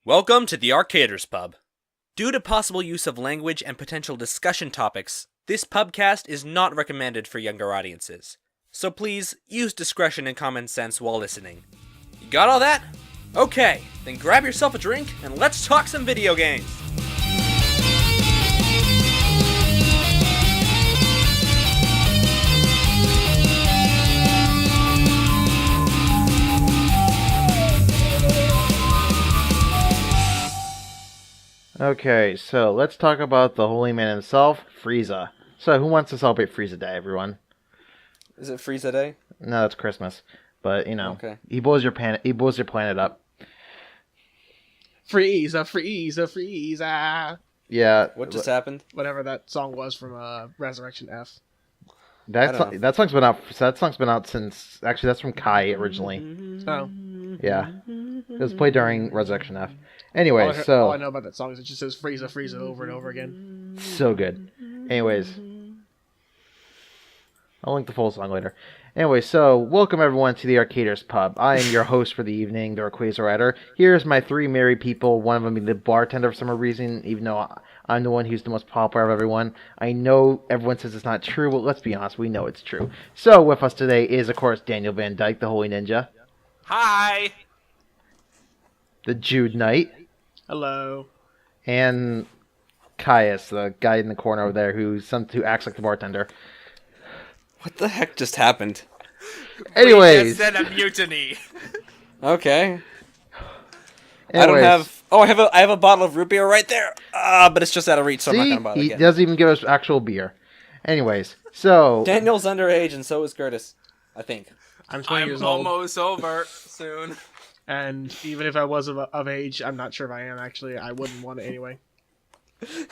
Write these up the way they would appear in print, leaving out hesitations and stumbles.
Welcome to the Arcaders Pub. Due to possible use of language and potential discussion topics, this pubcast is not recommended for younger audiences. So please, use discretion and common sense while listening. You got all that? Okay, then grab yourself a drink and let's talk some video games! Okay, so let's talk about the holy man himself, Frieza. So, who wants to celebrate Frieza Day, everyone? Is it Frieza Day? No, it's Christmas. But, Okay. he blows your planet up. Frieza, Frieza, Frieza. Yeah. What just happened? Whatever that song was from Resurrection F. That song's been out since, actually that's from Kai originally. Oh. Yeah. It was played during Resurrection F. Anyway, All I know about that song is it just says Frieza, Frieza over and over again. So good. Anyways. I'll link the full song later. Anyway, so welcome everyone to the Arcaders Pub. I am your host for the evening, the Rayquaza Rider. Here's my three married people, one of them being the bartender for some reason, even though I'm the one who's the most popular of everyone. I know everyone says it's not true, but let's be honest, we know it's true. So with us today is, of course, Daniel Van Dyke, the Holy Ninja. Hi! The Jude Knight. Hello. And Caius, the guy in the corner over there who acts like the bartender. What the heck just happened? Anyways. We just did a mutiny. Okay. Anyways. I have a bottle of root beer right there. But it's just out of reach, so I'm not See? gonna bother He again. doesn't even give us actual beer. Anyways, so... Daniel's underage, and so is Curtis. I think. I'm 20 I'm years old. almost over soon. And even if I was of age, I'm not sure if I am actually. I wouldn't want it anyway.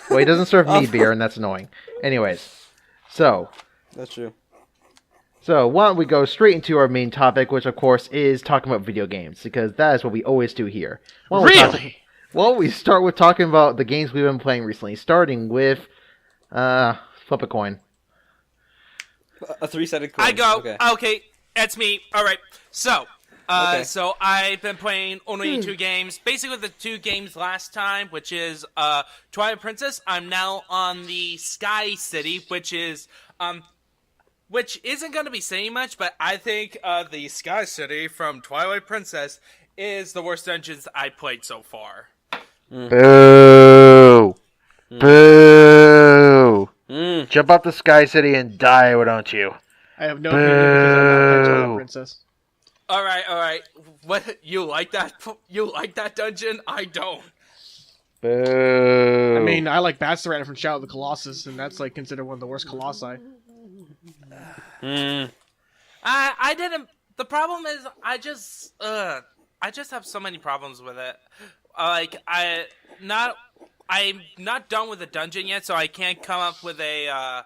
Well, he doesn't serve me beer, and that's annoying. Anyways, so That's true. why don't we go straight into our main topic, which of course is talking about video games, because that is what we always do here. Really? We start with talking about the games we've been playing recently, starting with flip a coin. A three-sided coin. I go. Okay. Okay, that's me. All right. So, Okay. so I've been playing only two games. Basically, the two games last time, which is Twilight Princess. I'm now on the Sky City, which isn't going to be saying much, but I think the Sky City from Twilight Princess is the worst dungeons I played so far. Boo! Boo! Jump up the Sky City and die, why don't you? I have no opinion because I'm not playing Twilight Princess. All right. What you like that? You like that dungeon? I don't. Boo! I mean, I like Bastard from Shadow of the Colossus, and that's like considered one of the worst colossi. I didn't. The problem is, I just have so many problems with it. I'm not done with the dungeon yet, so I can't come up with a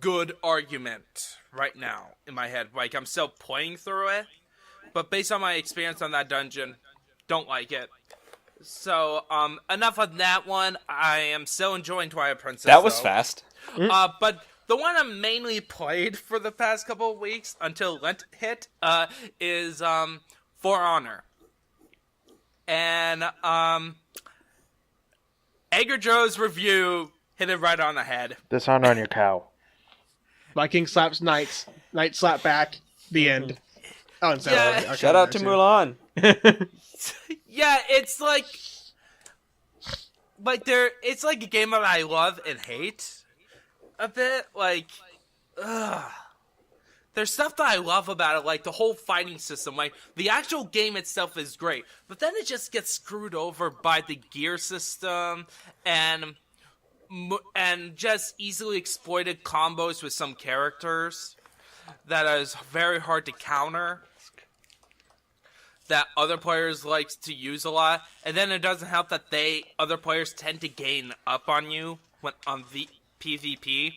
good argument right now in my head. Like, I'm still playing through it, but based on my experience on that dungeon, don't like it. So, enough of that one. I am still enjoying Twilight Princess. That was though. fast. But the one I mainly played for the past couple of weeks until Lent hit is For Honor. And Edgar Joe's review hit it right on the head. Dishonor on your cow. Viking slaps Knights. Knight slap back. The end. Oh, and Yeah. Zelda. Shout out to Mulan. Yeah, it's like it's like a game that I love and hate a bit. Like, there's stuff that I love about it, like the whole fighting system. Like, the actual game itself is great, but then it just gets screwed over by the gear system and just easily exploited combos with some characters that is very hard to counter, that other players like to use a lot. And then it doesn't help that other players tend to gain up on you when on the PvP.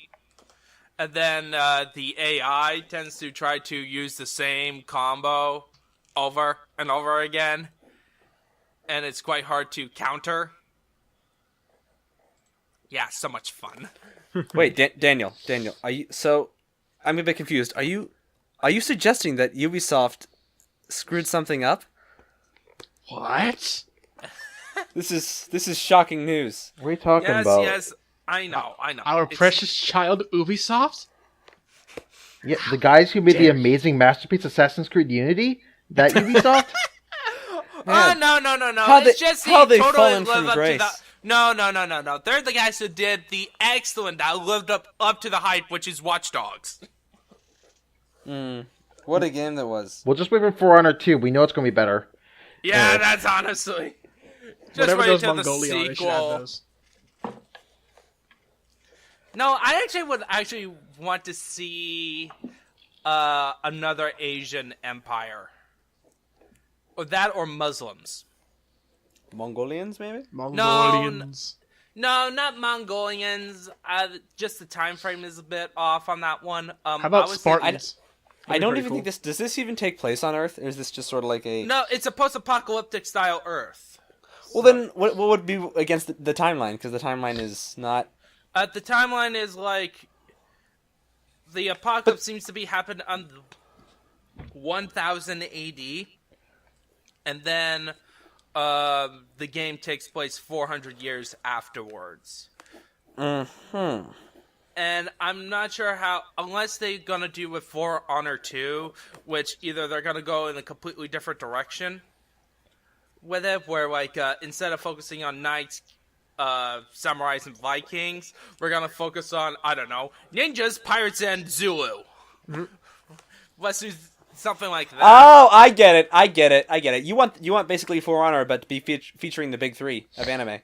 And then the AI tends to try to use the same combo over and over again. And it's quite hard to counter. Yeah, so much fun. Wait, Daniel, are you? So, I'm a bit confused. Are you suggesting that Ubisoft screwed something up? What? This is shocking news. What are you talking Yes, about? yes. I know. Our It's- precious child Ubisoft? Yeah, the guys who made the Dare amazing masterpiece Assassin's Creed Unity? That Ubisoft? Oh, no. How It's they- just how they they totally fallen lived from up grace. to the... No. They're the guys who did the excellent that lived up to the hype, which is Watch Dogs. What a game that was. We'll just wait for For Honor 2. We know it's going to be better. Yeah, that's honestly... Just Whatever wait those till the Mongolia are, they should add sequel. those. No, I actually would want to see another Asian empire. Or that or Muslims. Mongolians, maybe? Mongolians. No, not Mongolians. Just the time frame is a bit off on that one. How about I would say- Spartans? I don't even think this... Does this even take place on Earth? Or is this just sort of like a... No, it's a post-apocalyptic style Earth. Well, then, what would be against the timeline? Because the timeline is not... The timeline is like... The apocalypse seems to be happened on 1000 AD. And then the game takes place 400 years afterwards. Mm-hmm. And I'm not sure how, unless they're gonna do with For Honor 2, which either they're gonna go in a completely different direction with it, where like instead of focusing on knights, samurais, and Vikings, we're gonna focus on, I don't know, ninjas, pirates, and Zulu. Let's do something like that. Oh, I get it. You want basically For Honor, but to be featuring the big three of anime.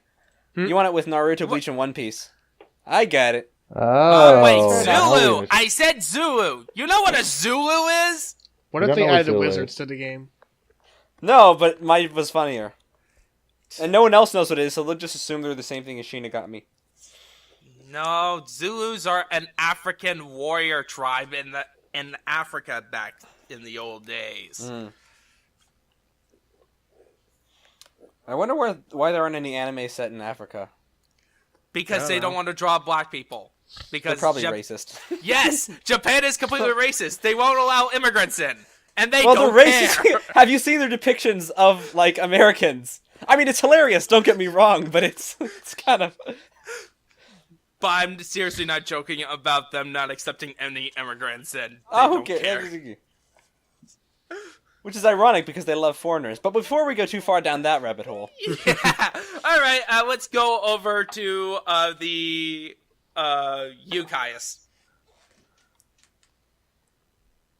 You want it with Naruto, Bleach, and One Piece. I get it. Oh, Wait, now we Zulu! understand. I said Zulu! You know what a Zulu is? What We if don't they know what added Zulu wizards is. to the game? No, but mine was funnier. And no one else knows what it is, so they'll just assume they're the same thing as Shinigami. No, Zulus are an African warrior tribe in Africa back in the old days. I wonder why there aren't any anime set in Africa. Because I they don't don't know. want to draw black people. They're Because probably racist. Yes, Japan is completely racist. They won't allow immigrants in, and they Well, don't the racist. care. Have you seen their depictions of like Americans? I mean, it's hilarious. Don't get me wrong, but it's kind of. But I'm seriously not joking about them not accepting any immigrants in. They Oh, don't okay. care. Which is ironic because they love foreigners. But before we go too far down that rabbit hole, Yeah. All right. Let's go over to the Yukaius.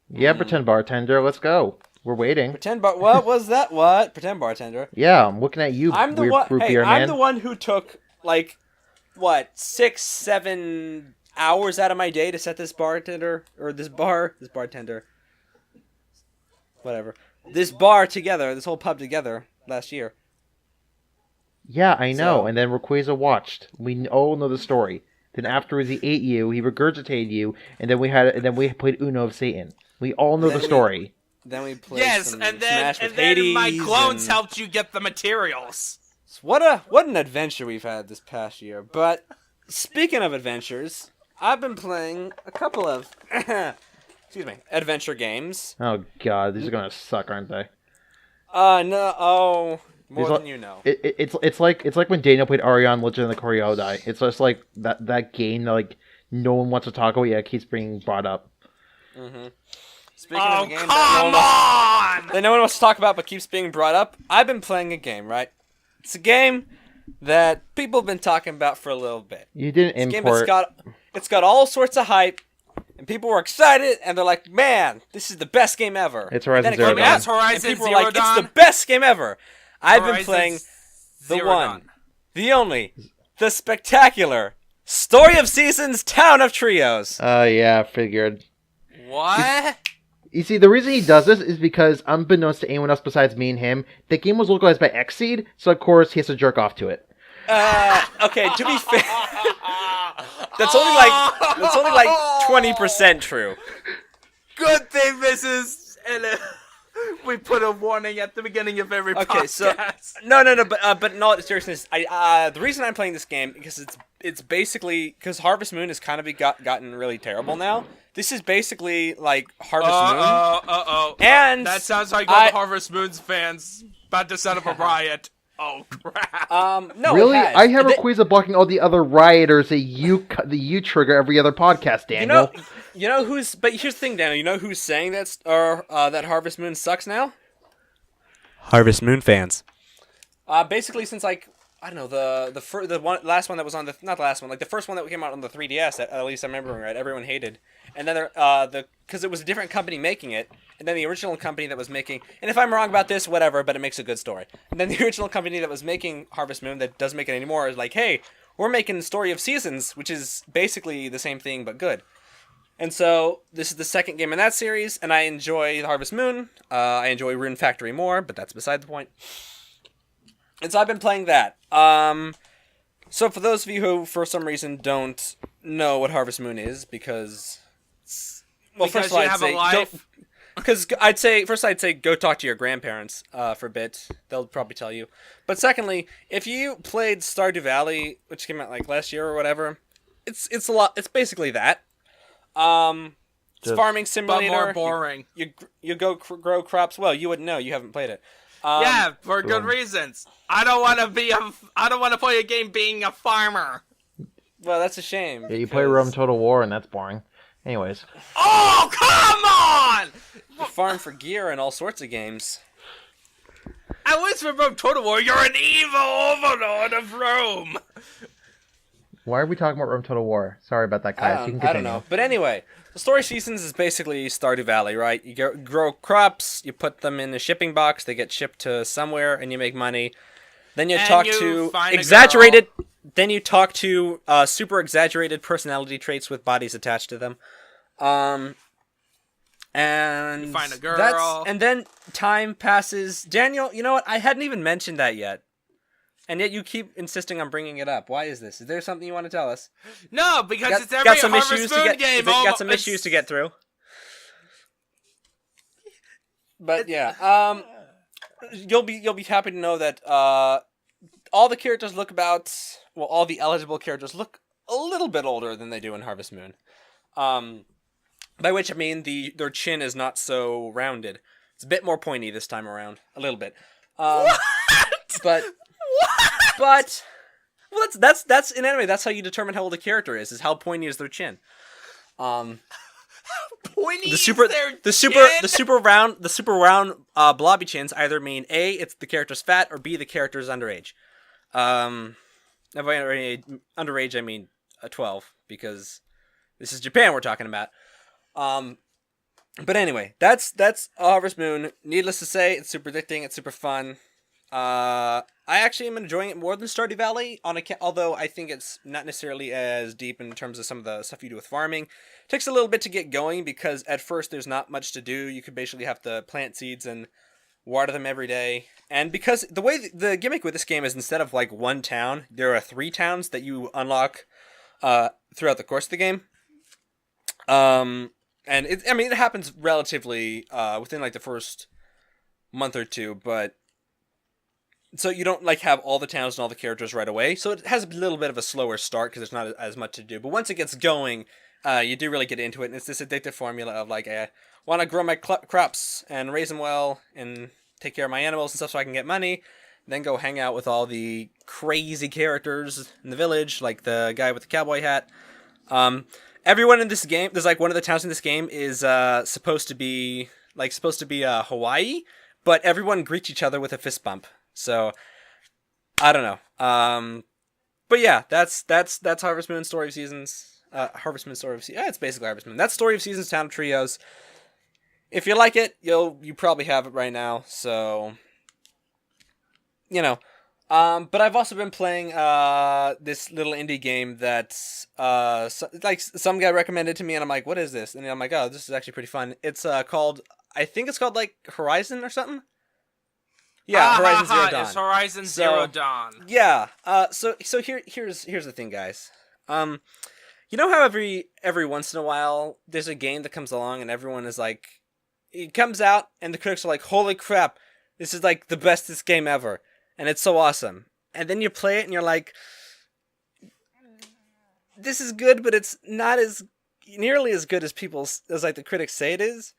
Yeah, pretend bartender, let's go. We're waiting. what was that? What pretend bartender? Yeah, I'm looking at you, I'm the weird one. root Hey, beer I'm man. the one who took like 6-7 hours out of my day to set this bartender or this bartender, whatever, this bar together, this whole pub together last year. Yeah, I know. So- And then Rayquaza watched. We all know the story. Then afterwards, he ate you. He regurgitated you, and then we played Uno of Satan. We all know the story. Then we played Yes, some and then Smash with and then Hades my clones and- helped you get the materials. What an adventure we've had this past year. But speaking of adventures, I've been playing a couple of adventure games. Oh god, these are gonna suck, aren't they? More These than are- you know. It's like when Daniel played Arion Legend of the Koryodai. It's just like that game that like no one wants to talk about yet keeps being brought up. Speaking Oh, of a game come that no one wants to talk about but keeps being brought up, I've been playing a game, right? It's a game that people have been talking about for a little bit. You didn't This game import. it's got all sorts of hype, and people were excited, and they're like, "Man, this is the best game ever." It's And Horizon then it Zero came Dawn. out, Yes, Horizon and people Zero were like, Dawn. "It's the best game ever." I've been Horizon playing the Zero one, Dawn. the only, the spectacular Story of Seasons: Town of Trios. Yeah, figured. What? You see, the reason he does this is because, unbeknownst to anyone else besides me and him, the game was localized by Xseed, so of course he has to jerk off to it. Okay, to be fair, that's only like 20% true. Good thing this is. And we put a warning at the beginning of every Okay, podcast. so no, but in all seriousness, the reason I'm playing this game because it's basically because Harvest Moon has kind of gotten really terrible now. This is basically like Harvest Moon. Oh. And That sounds like all I- the Harvest Moon's fans about to set up a riot. Oh crap! No, really? it has. I have Rayquaza blocking all the other rioters that you trigger every other podcast, Daniel. You know who's. But here's the thing, Daniel. You know who's saying that Harvest Moon sucks now? Harvest Moon fans. Basically, since like I don't know the last one that was on the not the last one, like the first one that came out on the 3DS. At least I remember right. Everyone hated, and then because it was a different company making it, and then the original company that was making. And if I'm wrong about this, whatever. But it makes a good story. And then the original company that was making Harvest Moon that doesn't make it anymore is like, hey, we're making Story of Seasons, which is basically the same thing but good. And so this is the second game in that series, and I enjoy Harvest Moon. I enjoy Rune Factory more, but that's beside the point. And so I've been playing that. So for those of you who, for some reason, don't know what Harvest Moon is, because first of all, you have a life. Because I'd say go talk to your grandparents for a bit. They'll probably tell you. But secondly, if you played Stardew Valley, which came out like last year or whatever, it's a lot. It's basically that. It's farming simulator. But more boring. You go grow crops. Well, you wouldn't know. You haven't played it. Yeah, for good reasons. I don't want to play a game being a farmer. Well, that's a shame. Yeah, you play Rome Total War, and that's boring. Anyways. Oh, come on! You farm for gear and all sorts of games. At least for Rome Total War, you're an evil overlord of Rome. Why are we talking about Rome Total War? Sorry about that, guys. You can continue. I don't know. But anyway, the Story Seasons is basically Stardew Valley, right? You grow crops, you put them in a shipping box, they get shipped to somewhere, and you make money. Then you talk to exaggerated. Then you talk to super exaggerated personality traits with bodies attached to them. And you find a girl. And then time passes. Daniel, you know what? I hadn't even mentioned that yet. And yet you keep insisting on bringing it up. Why is this? Is there something you want to tell us? No, because it's every Harvest Moon game. Got some issues to get through. But yeah, you'll be happy to know that all the characters all the eligible characters look a little bit older than they do in Harvest Moon. By which I mean their chin is not so rounded. It's a bit more pointy this time around, a little bit. What? But. But well, that's in anime. That's how you determine how old a character is how pointy is their chin. Pointy the super round blobby chins either mean A, it's the character's fat, or B, the character's underage. By underage I mean 12 because this is Japan we're talking about. But anyway, that's Harvest Moon. Needless to say, it's super addicting. It's super fun. I actually am enjoying it more than Stardew Valley, although I think it's not necessarily as deep in terms of some of the stuff you do with farming. It takes a little bit to get going because at first there's not much to do. You could basically have to plant seeds and water them every day. And because the way the gimmick with this game is instead of like one town, there are 3 towns that you unlock throughout the course of the game. And it happens relatively within like the first month or two, but so you don't like have all the towns and all the characters right away. So it has a little bit of a slower start because there's not as much to do. But once it gets going, you do really get into it. And it's this addictive formula of like, I want to grow my crops and raise them well and take care of my animals and stuff so I can get money. Then go hang out with all the crazy characters in the village, like the guy with the cowboy hat. Everyone in this game, there's like one of the towns in this game is supposed to be Hawaii, but everyone greets each other with a fist bump. So, I don't know. But yeah, that's Harvest Moon Story of Seasons. Harvest Moon Story of Seasons. Yeah, it's basically Harvest Moon. That's Story of Seasons, Town of Trios. If you like it, you probably have it right now. So, you know. But I've also been playing this little indie game that some guy recommended to me, and I'm like, what is this? And I'm like, oh, this is actually pretty fun. It's called like Horizon or something. Yeah, Horizon Zero Dawn. It's Horizon Zero Dawn. Yeah. So here's the thing, guys. You know how every once in a while there's a game that comes along and everyone is like, it comes out and the critics are like, holy crap, this is like the bestest game ever, and it's so awesome. And then you play it and you're like, this is good, but it's not as nearly as good as the critics say it is.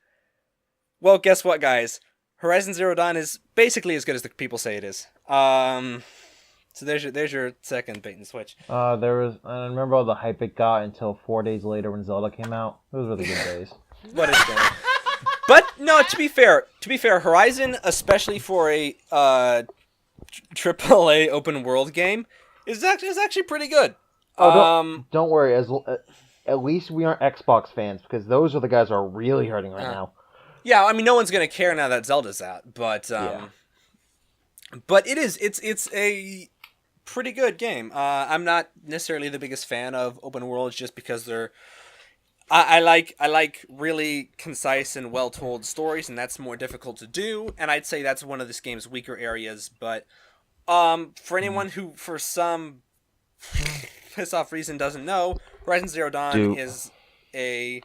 Well, guess what, guys? Horizon Zero Dawn is basically as good as the people say it is. So there's your second bait and switch. I remember all the hype it got until 4 days later when Zelda came out. It was really good days. What is that? But no, to be fair, Horizon, especially for a AAA open world game, is actually pretty good. Don't worry. At least we aren't Xbox fans, because those are the guys who are really hurting right now. Yeah, I mean, no one's gonna care now that Zelda's out, but but it's a pretty good game. I'm not necessarily the biggest fan of open worlds just because they're. I like really concise and well told stories, and that's more difficult to do. And I'd say that's one of this game's weaker areas. But for anyone who, for some piss off reason, doesn't know, Horizon Zero Dawn is a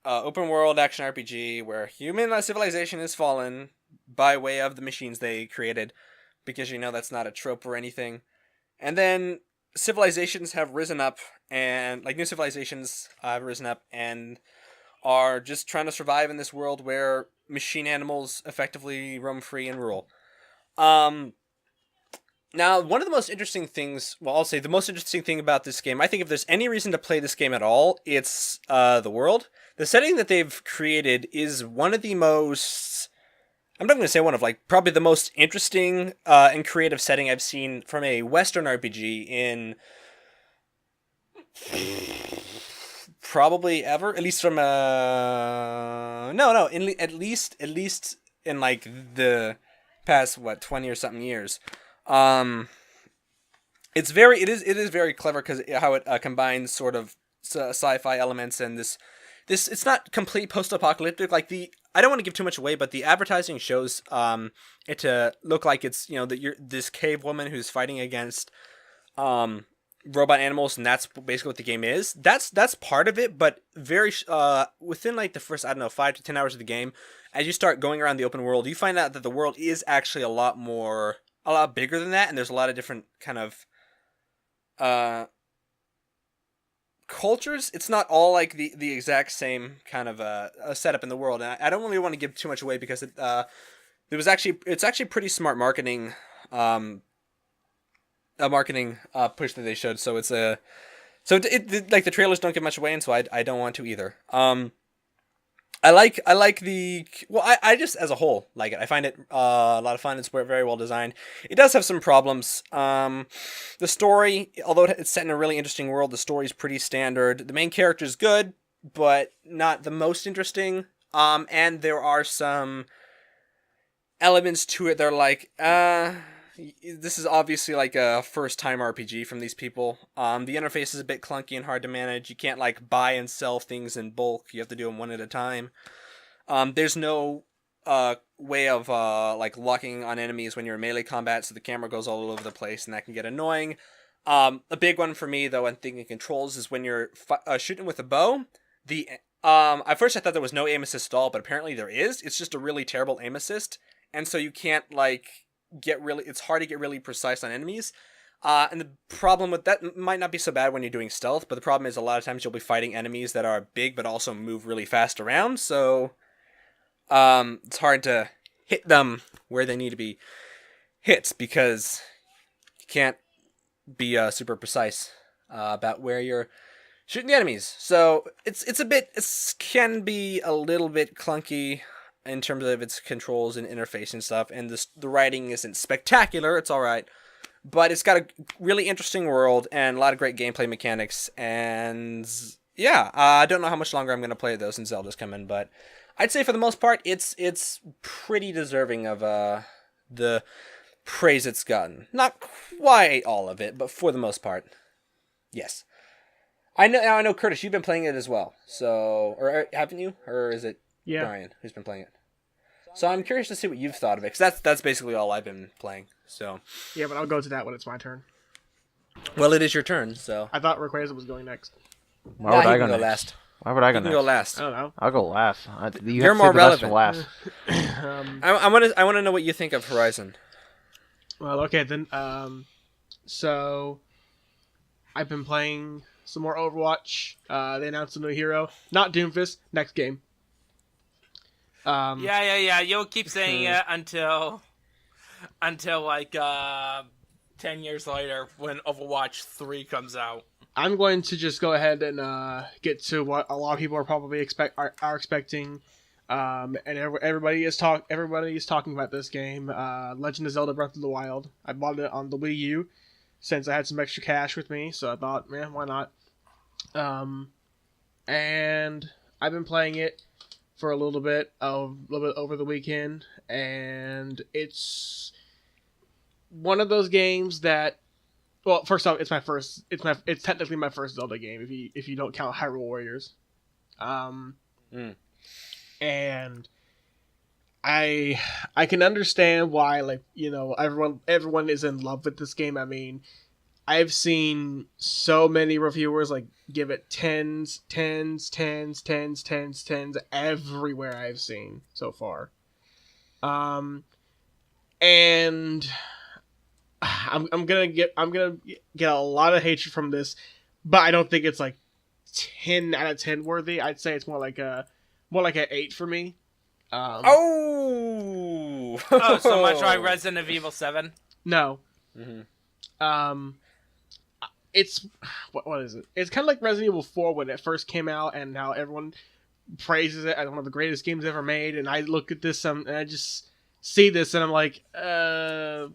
open world action RPG where human civilization has fallen by way of the machines they created, because that's not a trope or anything. And then civilizations have risen up, and new civilizations have risen up and are just trying to survive in this world where machine animals effectively roam free and rule. Now, one of the most interesting things, I'll say the most interesting thing about this game, I think if there's any reason to play this game at all, it's the world. The setting that they've created is one of the most, I'm not going to say one of, probably the most interesting and creative setting I've seen from a Western RPG in probably ever, at least from at least in the past 20 or something years. It is very clever because how it combines sort of sci-fi elements and this it's not complete post-apocalyptic. I don't want to give too much away, but the advertising shows it to look like it's this cave woman who's fighting against robot animals, and that's basically what the game is. That's part of it, but very within the first 5 to 10 hours of the game, as you start going around the open world, you find out that the world is actually a lot bigger than that, and there's a lot of different kind of cultures. It's not all the exact same kind of a setup in the world, and I don't really want to give too much away because it's actually pretty smart marketing a marketing push that they showed. So the trailers don't give much away, and so I don't want to either. I like I just as a whole like it. I find it a lot of fun. It's very well designed. It does have some problems. The story, although it's set in a really interesting world, the story's pretty standard. The main character is good, but not the most interesting. And there are some elements to it that are this is obviously a first-time RPG from these people. The interface is a bit clunky and hard to manage. You can't buy and sell things in bulk. You have to do them one at a time. There's no way of locking on enemies when you're in melee combat, so the camera goes all over the place, and that can get annoying. A big one for me, though, and thinking controls is when you're shooting with a bow. At first I thought there was no aim assist at all, but apparently there is. It's just a really terrible aim assist, and so you can't it's hard to get really precise on enemies. And the problem with that might not be so bad when you're doing stealth, but the problem is a lot of times you'll be fighting enemies that are big but also move really fast around, so it's hard to hit them where they need to be hit because you can't be super precise about where you're shooting the enemies. So it can be a little bit clunky in terms of its controls and interface and stuff, and the writing isn't spectacular. It's all right, but it's got a really interesting world and a lot of great gameplay mechanics. And yeah, I don't know how much longer I'm going to play those since Zelda's coming, but I'd say for the most part, it's pretty deserving of the praise it's gotten. Not quite all of it, but for the most part, yes. I know, Curtis, you've been playing it as well. So, or haven't you? Or is it Brian who's been playing it? So I'm curious to see what you've thought of it, because that's basically all I've been playing. So yeah, but I'll go to that when it's my turn. Well, it is your turn, so I thought Rayquaza was going next. Why would I go next? last? Why would I go You can next? go last. I don't know. I'll go last. You're more relevant. Last. I want to know what you think of Horizon. Well, okay then. So I've been playing some more Overwatch. They announced a new hero, not Doomfist. Next game. Yeah. You'll keep saying it until like 10 years later when Overwatch 3 comes out. I'm going to just go ahead and get to what a lot of people are probably are expecting. And everybody is talking about this game, Legend of Zelda: Breath of the Wild. I bought it on the Wii U since I had some extra cash with me, so I thought, man, why not? And I've been playing it for a little bit over the weekend, and it's one of those games that, well, first off, it's technically my first Zelda game if you don't count Hyrule Warriors. And I can understand why, like, you know, everyone is in love with this game. I mean, I've seen so many reviewers like give it tens everywhere I've seen so far. And I'm gonna get a lot of hatred from this, but I don't think it's like 10 out of 10 worthy. I'd say it's more like an 8 for me. Oh, so much like Resident Evil 7? No. Mm-hmm. It's what is it? It's kind of like Resident Evil 4 when it first came out, and how everyone praises it as one of the greatest games ever made. And I look at this and I just see this, and I'm like, no.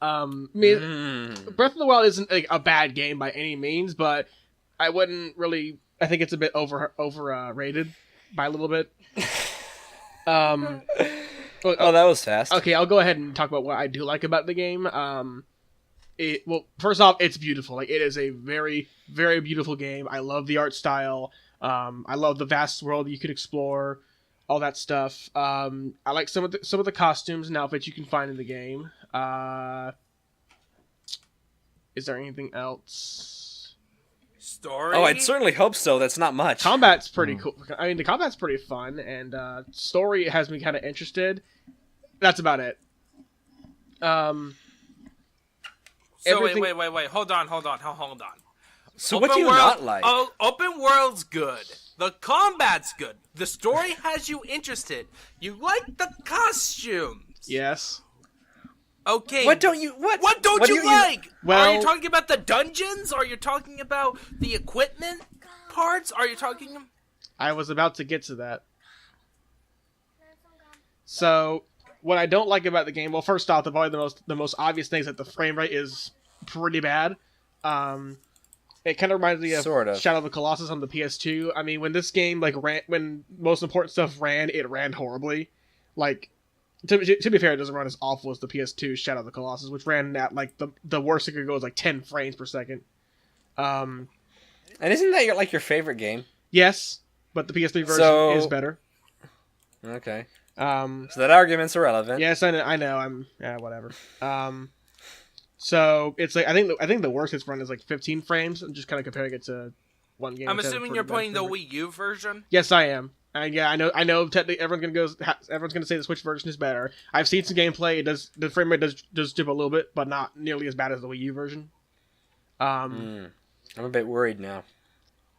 I mean, Breath of the Wild isn't like a bad game by any means, but I wouldn't really. I think it's a bit overrated by a little bit. Oh, that was fast. Okay, I'll go ahead and talk about what I do like about the game. Well, first off, it's beautiful. Like, it is a very, very beautiful game. I love the art style. I love the vast world you could explore, all that stuff. I like some of the costumes and outfits you can find in the game. Is there anything else? Story? Oh, I'd certainly hope so. That's not much. Combat's pretty cool. I mean, the combat's pretty fun, and story has me kind of interested. That's about it. So everything- wait. Hold on. So what do you not like? Oh, open world's good. The combat's good. The story has you interested. You like the costumes. Yes. Okay. What don't you like? Well- Are you talking about the dungeons? Are you talking about the equipment parts? Are you talking? I was about to get to that. So, what I don't like about the game, well, first off, probably the most obvious thing is that the frame rate is pretty bad. It kind of reminds me of Sort of. Shadow of the Colossus on the PS2. I mean, when this game when most important stuff ran, it ran horribly. Like, to be fair, it doesn't run as awful as the PS2 Shadow of the Colossus, which ran at like the worst it could go is like 10 frames per second. And isn't that your favorite game? Yes, but the PS3 version is better. Okay. So that argument's irrelevant. Yes, I know. Whatever. So it's like I think the worst it's run is like 15 frames. I'm just kind of comparing it to one game. I'm assuming you're playing the Wii U version. Yes, I am. Yeah, I know. Technically, everyone's gonna say the Switch version is better. I've seen some gameplay. The frame rate does dip a little bit, but not nearly as bad as the Wii U version. I'm a bit worried now.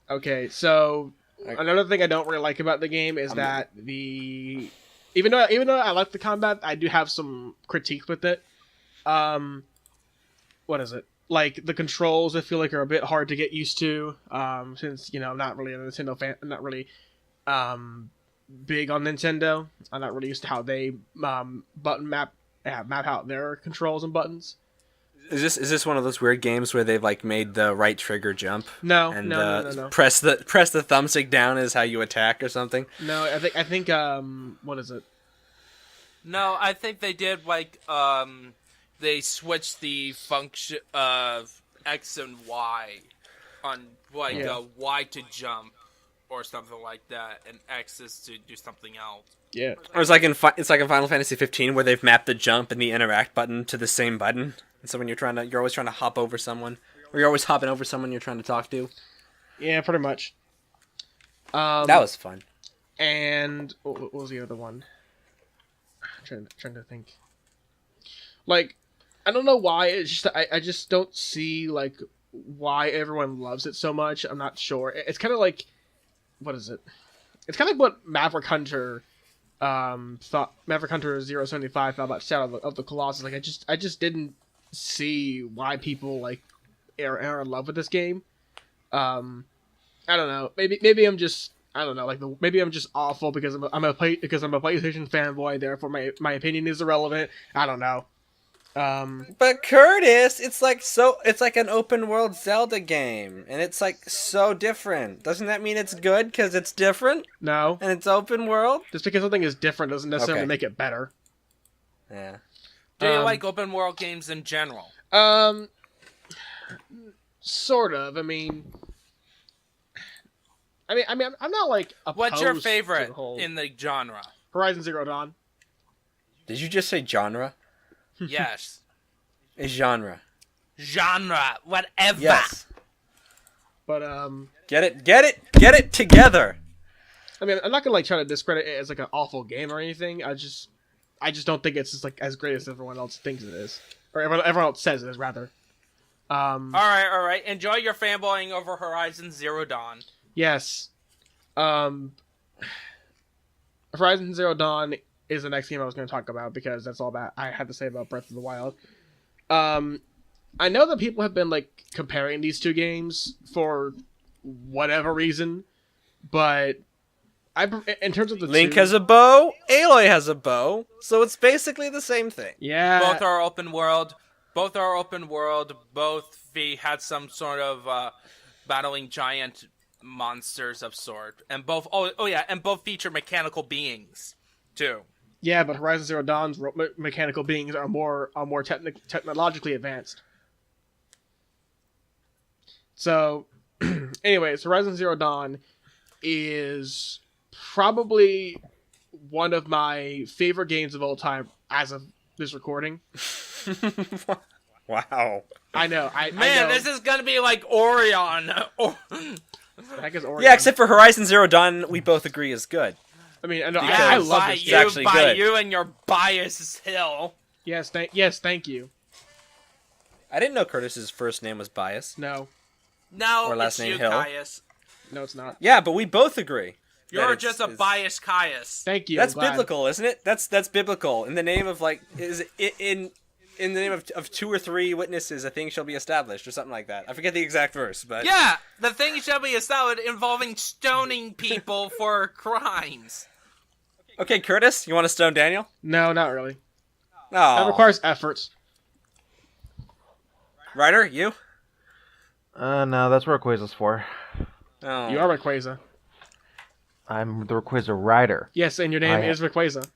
Okay, so another thing I don't really like about the game is that even though I like the combat, I do have some critiques with it. What is it? Like, the controls, I feel like, are a bit hard to get used to. Since, you know, I'm not really a Nintendo fan. I'm not really big on Nintendo. I'm not really used to how they button map out their controls and buttons. Is this one of those weird games where they've like made the right trigger jump? No, and no. press the thumbstick down is how you attack or something? No, I think what is it? No, I think they did like they switched the function of X and Y on like Y to jump or something like that, and X is to do something else. Yeah. Or it's like in Final Fantasy 15 where they've mapped the jump and the interact button to the same button. And so when you're always trying to hop over someone, or you're always hopping over someone you're trying to talk to. Yeah, pretty much. That was fun. And what was the other one? I'm trying to think. Like, I don't know why. It's just I just don't see like why everyone loves it so much. I'm not sure. It's kind of like what is it? It's kind of like what Maverick Hunter thought. Maverick Hunter 075 thought about Shadow of the Colossus. Like I just didn't see why people like are in love with this game. I don't know. Maybe I'm just I don't know. Like maybe I'm just awful because I'm a PlayStation fanboy. Therefore, my opinion is irrelevant. I don't know. But Curtis, it's like an open world Zelda game, and it's like so different. Doesn't that mean it's good because it's different No, and it's open world? just because something is different doesn't necessarily Okay. make it better. Yeah. Do you Um, like open world games in general? Sort of. I mean, I'm not like opposed What's your to favorite the whole in the genre? Horizon Zero Dawn. Did you just say genre? Yes. A genre. Genre. Whatever. Yes. But Get it together. I mean, I'm not gonna like try to discredit it as like an awful game or anything. I just don't think it's just like as great as everyone else thinks it is, or everyone else says it is rather. All right. Enjoy your fanboying over Horizon Zero Dawn. Yes. Horizon Zero Dawn is the next game I was going to talk about because that's all that I had to say about Breath of the Wild. I know that people have been like comparing these two games for whatever reason, but in terms of the Link two, has a bow, Aloy has a bow, so it's basically the same thing. yeah, Both are open world. Both had some sort of battling giant monsters of sort, and both and both feature mechanical beings too. yeah, but Horizon Zero Dawn's mechanical beings are more technologically advanced. So, anyways, Horizon Zero Dawn is probably one of my favorite games of all time as of this recording. Wow. I know. I Man, know. this is gonna be like Orion. The heck is Orion? Yeah, except for Horizon Zero Dawn, we both agree is good. I mean, I know. Because I love by this. It's actually good. you and your bias hill. Yes, thank you. I didn't know Curtis's first name was Bias. No, No, Or last it's name you, Hill. Caius. no, it's not. Yeah, but we both agree. You're that just a it's- biased Caius. Thank you. That's I'm glad. biblical, isn't it? That's biblical. In the name of like in the name of 2 or 3 witnesses, a thing shall be established, or something like that. I forget the exact verse, but Yeah, the thing shall be established involving stoning people for crimes. Okay, Curtis, you want to stone Daniel? No, not really. Oh, That requires effort. Ryder, you? No, that's what Rayquaza's for. Oh, You are Rayquaza. I'm the Rayquaza rider. Yes, and your name I- is Rayquaza.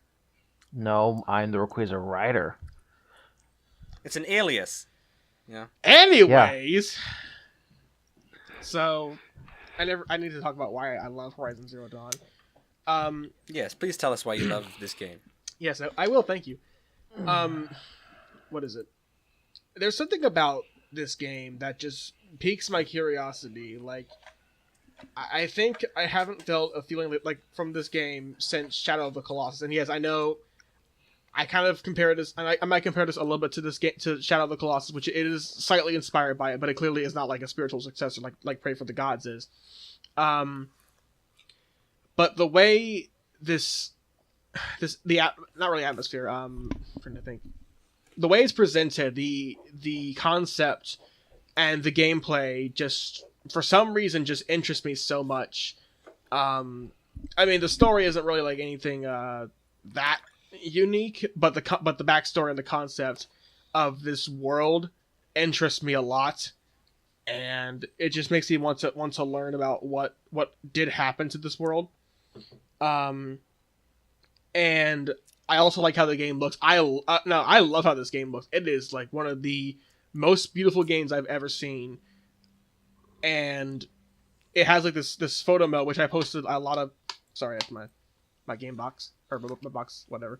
No, I'm the Rayquaza rider. It's an alias. Yeah. Anyways, so I need to talk about why I love Horizon Zero Dawn. Yes, please tell us why you love this game. Yes, I will. Thank you. What is it? There's something about this game that just piques my curiosity. Like, I think I haven't felt a feeling like from this game since Shadow of the Colossus. And yes, I know I kind of compare this, and I might compare this a little bit to this game, to Shadow of the Colossus, which it is slightly inspired by it, but it clearly is not like a spiritual successor like Pray for the Gods is. But the way not really atmosphere. I'm trying to think. The way it's presented, the concept and the gameplay just for some reason just interests me so much. I mean, the story isn't really like anything that unique, but the backstory and the concept of this world interests me a lot, and it just makes me want to learn about what did happen to this world. And I also like how the game looks. I love how this game looks. It is like one of the most beautiful games I've ever seen, and it has like this photo mode which I posted a lot of. Sorry, that's my game box or my box, whatever.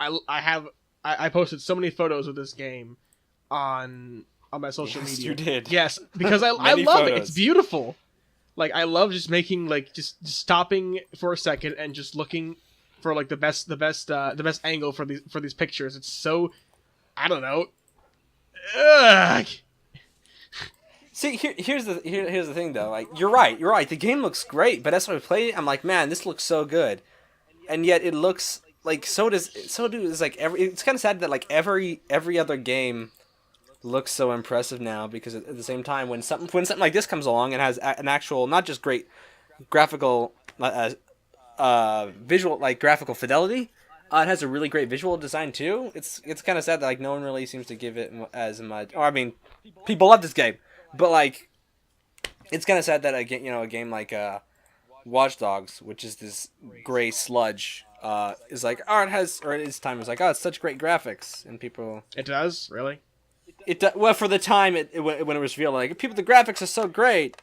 I posted so many photos of this game on my social Yes, media. you did. Yes, because I Many love it. photos. It's beautiful. Like, I love just making just stopping for a second and just looking for like the best angle for these pictures. It's so, I don't know. Ugh. See, here's the thing though. Like, you're right. The game looks great, but as I play it, I'm like, man, this looks so good, and yet it looks like is like It's kind of sad that like every other game looks so impressive now, because at the same time, when something like this comes along and has an actual, not just great graphical visual, like graphical fidelity, it has a really great visual design too. It's kind of sad that like no one really seems to give it as much. Or I mean, people love this game, but like, it's kind of sad that a game like Watch Dogs, which is this gray sludge, is like, its time was like, oh, it's such great graphics, and people. It does, really. Well, for the time when it was revealed, like, the graphics are so great,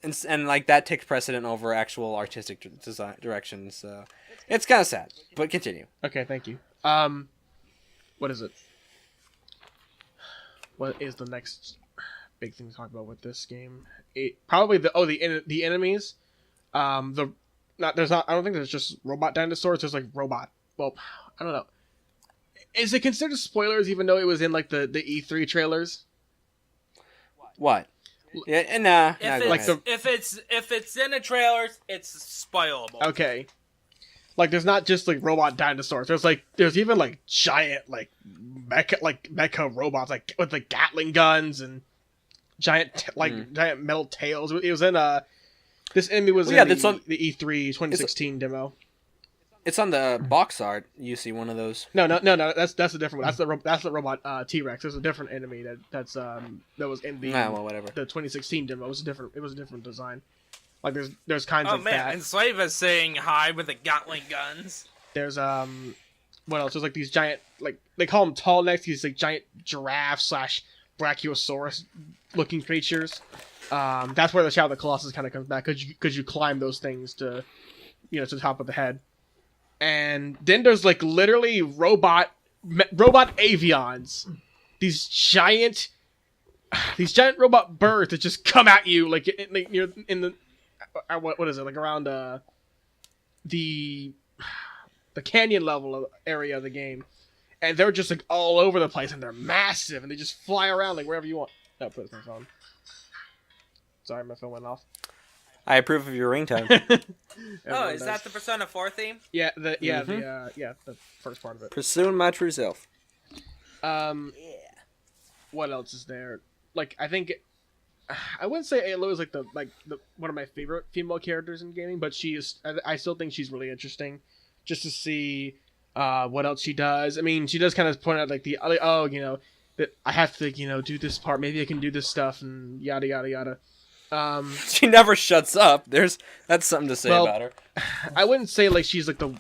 and like that takes precedent over actual artistic design direction. So it's kind of sad, but continue. Okay, thank you. What is it? What is the next big thing to talk about with this game? Probably the enemies. I don't think there's just robot dinosaurs. There's like robot. Well, I don't know. Is it considered spoilers, even though it was in like the E3 trailers? What? Yeah, and if it's in the trailers, it's spoilable. Okay. Like, there's not just like robot dinosaurs. There's even like giant mecha robots, like with like Gatling guns and giant giant metal tails. It was in this enemy was in the E3 2016 demo. It's on the box art. You see one of those. No. That's a different one. That's the robot T-Rex. There's a different enemy that was in the whatever. The 2016 demo. It was a different design. Like there's kinds of that. Oh man, and Slave is saying hi with the Gatling guns. There's what else? There's like these giant, like they call them tall necks. These like giant giraffe / brachiosaurus looking creatures. That's where the Shadow of the Colossus kind of comes back, because you climb those things to the top of the head. And then there's like literally robot avions, these giant robot birds that just come at you like you're in the what is it, like around the canyon level area of the game, and they're just like all over the place, and they're massive, and they just fly around like wherever you want. No, put my phone. Sorry, my phone went off. I approve of your ringtone. Is that the Persona 4 theme? Yeah, the first part of it. Pursuing my true self. What else is there? Like, I think I wouldn't say Aloy is like the one of my favorite female characters in gaming, but I still think she's really interesting, just to see what else she does. I mean, she does kind of point out like that I have to do this part. Maybe I can do this stuff and yada yada yada. She never shuts up. That's something to say about her. I wouldn't say like she's like the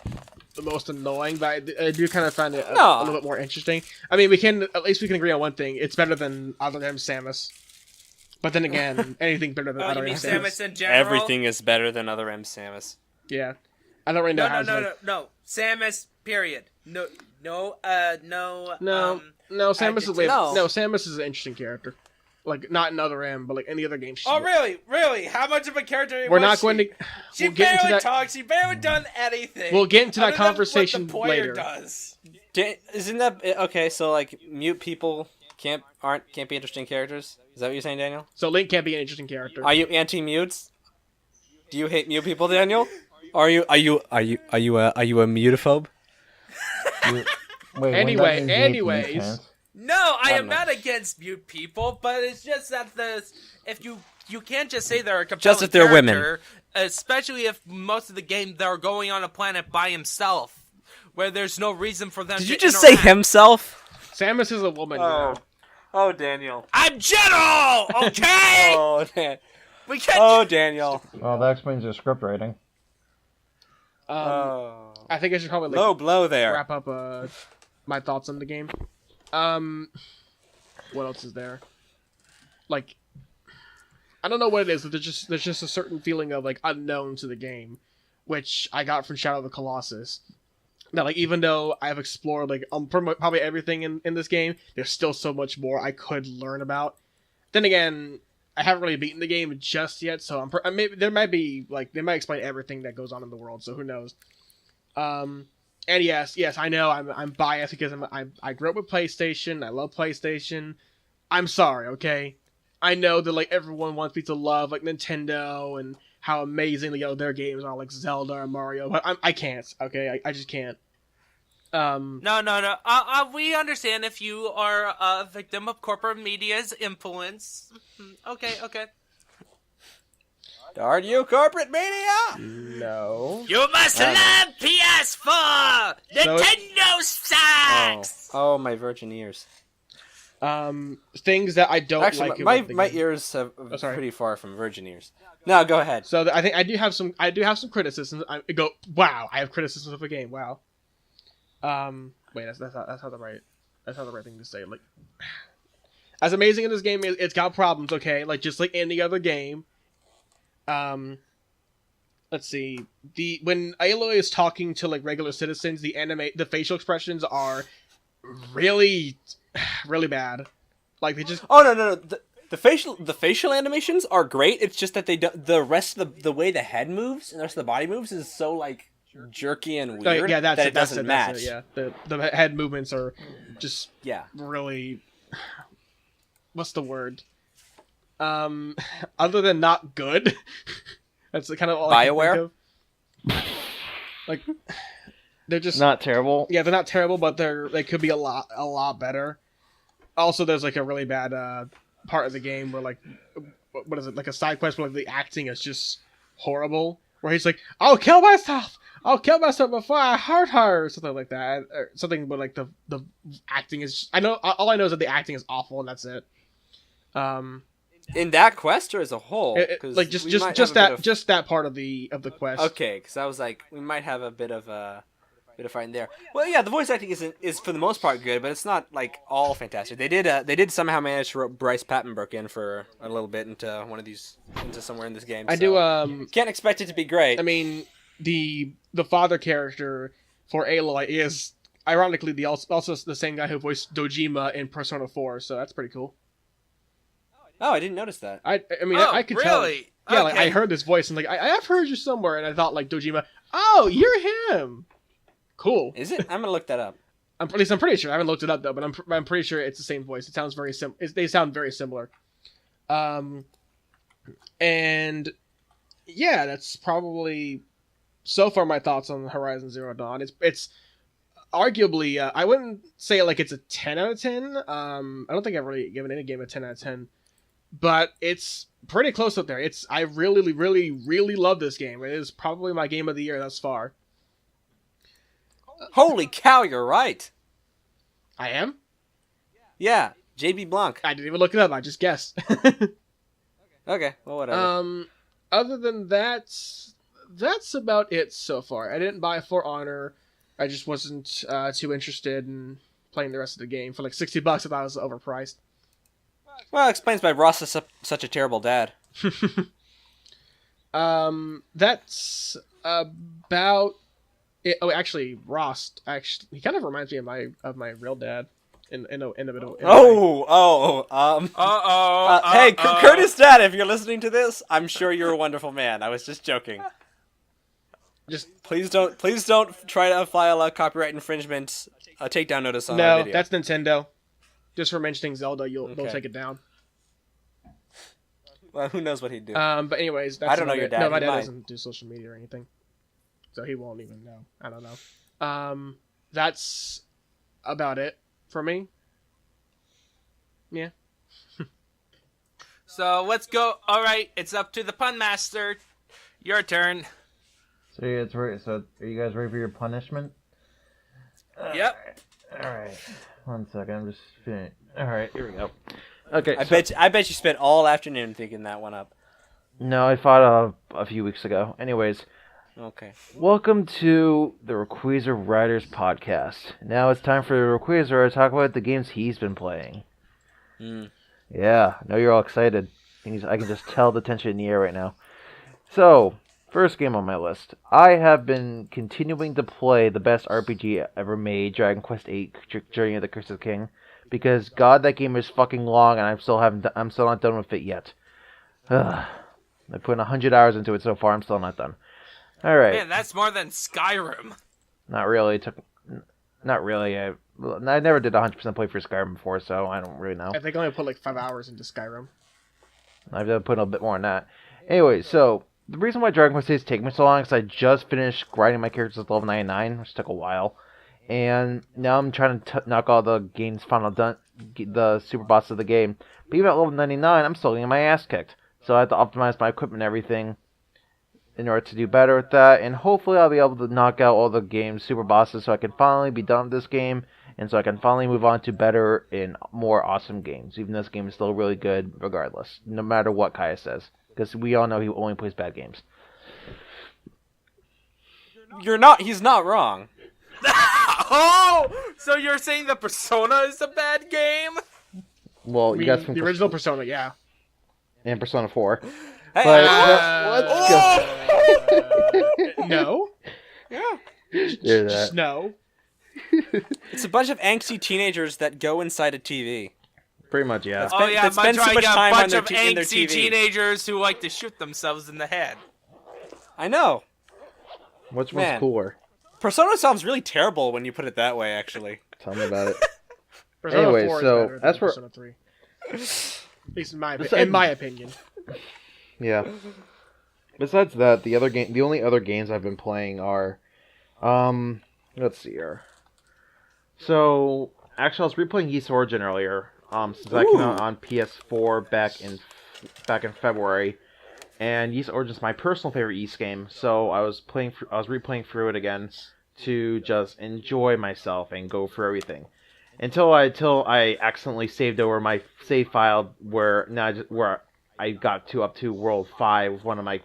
most annoying, but I do kind of find it a little bit more interesting. I mean, at least we can agree on one thing: it's better than Other M. Samus. But then again, anything better than Other M. Samus in general? Everything is better than Other M. Samus. Yeah, I don't really know how. No. Samus. Period. No. Samus is Samus is an interesting character. Like, not in Other M, but like any other game. Really? How much of a character we're not going to... She barely talks. She barely done anything. We'll get into that conversation later. Does. Isn't that... Okay, so, like, mute people can't be interesting characters? Is that what you're saying, Daniel? So Link can't be an interesting character. Are you anti-mutes? Do you hate mute people, Daniel? Are you a mutophobe? Anyways... No, I am not against mute people, but it's just that if you can't just say they're a compelling just if they're character, women, especially if most of the game they're going on a planet by himself, where there's no reason for them. Did you just say himself? Samus is a woman. Oh, Daniel. I'm gentle, okay? Oh, Dan. We can't. Oh, Daniel. Well, that explains your script writing. I think I should probably low blow there. Wrap up my thoughts on the game. What else is there? Like, I don't know what it is, but there's just a certain feeling of like unknown to the game, which I got from Shadow of the Colossus. That like, even though I've explored like probably everything in this game, there's still so much more I could learn about. Then again, I haven't really beaten the game just yet, so maybe they might explain everything that goes on in the world. So who knows? And yes, I know I'm biased because I grew up with PlayStation. I love PlayStation. I'm sorry, okay? I know that like everyone wants me to love like Nintendo and how amazing their games are, like Zelda or Mario, but I can't. Okay, I just can't. No. We understand if you are a victim of corporate media's influence. Okay. Are you corporate media? No. You must love PS4! Nintendo sucks! Oh, my virgin ears. Things that I don't Actually, like. my ears are pretty far from virgin ears. No, go ahead. So I think I do have some criticisms. I have criticisms of the game. Wow. Wait, that's not the right thing to say. Like, as amazing as this game is, it's got problems. Okay, like just like any other game. Let's see. When Aloy is talking to like regular citizens, the facial expressions are really, really bad. Like they just. Oh no. The facial animations are great. It's just that the rest of the way the head moves and the rest of the body moves is so like jerky and weird that it doesn't match. Yeah, the head movements are just really. What's the word? Other than not good, that's kind of all BioWare. I can think of. Like, they're just not terrible. Yeah, they're not terrible, but they could be a lot better. Also, there's like a really bad part of the game where like, what is it, like a side quest where like, the acting is just horrible. Where he's like, I'll kill myself before I hurt her, or something like that, or something. But like the acting is, all I know is that the acting is awful, and that's it. In that quest or as a whole? Like just that part of the quest. Okay, because I was like, we might have a bit of fighting there. Well, yeah, the voice acting is for the most part good, but it's not like all fantastic. They did somehow manage to rope Bryce Papenbrook in for a little bit into somewhere in this game. Can't expect it to be great. I mean, the father character for Aloy is ironically also the same guy who voiced Dojima in Persona 4, so that's pretty cool. Oh, I didn't notice that. I mean, I could really? tell. Yeah, Okay. like I heard this voice and like I've heard you somewhere, and I thought like Dojima. Oh, you're him. Cool. Is it? I'm gonna look that up. At least I'm pretty sure. I haven't looked it up though, but I'm pretty sure it's the same voice. It sounds very they sound very similar. And yeah, that's probably so far my thoughts on Horizon Zero Dawn. It's arguably I wouldn't say like it's a 10 out of 10. I don't think I've really given any game a 10 out of 10. But it's pretty close up there. I really, really, really love this game. It is probably my game of the year thus far. Holy cow, you're right. I am? Yeah, JB Blanc. I didn't even look it up. I just guessed. Okay, well, whatever. Other than that, that's about it so far. I didn't buy For Honor. I just wasn't too interested in playing the rest of the game. For like $60, I thought it was overpriced. Well, it explains why Ross is such a terrible dad. That's about it. Oh, actually, Ross. Actually, he kind of reminds me of my real dad. In a bit of. Hey, Curtis, Dad, if you're listening to this, I'm sure you're a wonderful man. I was just joking. Just please don't try to file a copyright infringement, a takedown notice on our video. No, that's Nintendo. Just for mentioning Zelda, they'll take it down. Well, who knows what he'd do? But anyways, that's I don't know your dad. No, my dad doesn't do social media or anything, so he won't even know. I don't know. That's about it for me. Yeah. So let's go. All right, it's up to the pun master. Your turn. So yeah, it's right. So are you guys ready for your punishment? Yep. All right. 1 second. I'm just finishing. All right. Here we go. Okay. I bet you spent all afternoon thinking that one up. No, I fought a few weeks ago. Anyways. Okay. Welcome to the Rayquaza Riders podcast. Now it's time for Rayquaza to talk about the games he's been playing. Yeah, I know you're all excited. I can just tell the tension in the air right now. So, first game on my list. I have been continuing to play the best RPG ever made, Dragon Quest VIII: Journey of the Cursed King, because God, that game is fucking long, and I'm still not done with it yet. I put 100 hours into it so far. I'm still not done. All right. Man, that's more than Skyrim. Not really. Not really. I never did 100% play for Skyrim before, so I don't really know. I think I only put like 5 hours into Skyrim. I've got to put a bit more on that. Anyway, so the reason why Dragon Quest VIII is taking me so long is I just finished grinding my characters to level 99, which took a while. And now I'm trying to knock all the game's the super boss of the game. But even at level 99, I'm still getting my ass kicked. So I have to optimize my equipment and everything in order to do better with that. And hopefully I'll be able to knock out all the game's super bosses so I can finally be done with this game. And so I can finally move on to better and more awesome games. Even though this game is still really good regardless. No matter what Kaya says. Because we all know he only plays bad games. He's not wrong. Oh! So you're saying that Persona is a bad game? Well, you got some the original Persona, yeah. and Persona 4. Hey, But let's go. No. yeah. There's Just that. no. It's a bunch of angsty teenagers that go inside a TV. Pretty much, yeah. That's Oh yeah, that spend so like much a time on bunch their of in their angsty TV. teenagers who like to shoot themselves in the head. I know. Which one's Man. cooler? Persona sounds really terrible when you put it that way, actually. Tell me about it. Persona Anyway, 4 is so, better than as for- Persona 3. At least in Besides- in my opinion. Yeah. Besides that, the only other games I've been playing are, let's see here. So, actually, I was replaying Ys Origin earlier, since that came out on PS4 back in February, and Ys Origin is my personal favorite Ys game. So I was replaying through it again to just enjoy myself and go through everything. Until I accidentally saved over my save file where I got up to World 5 with one of my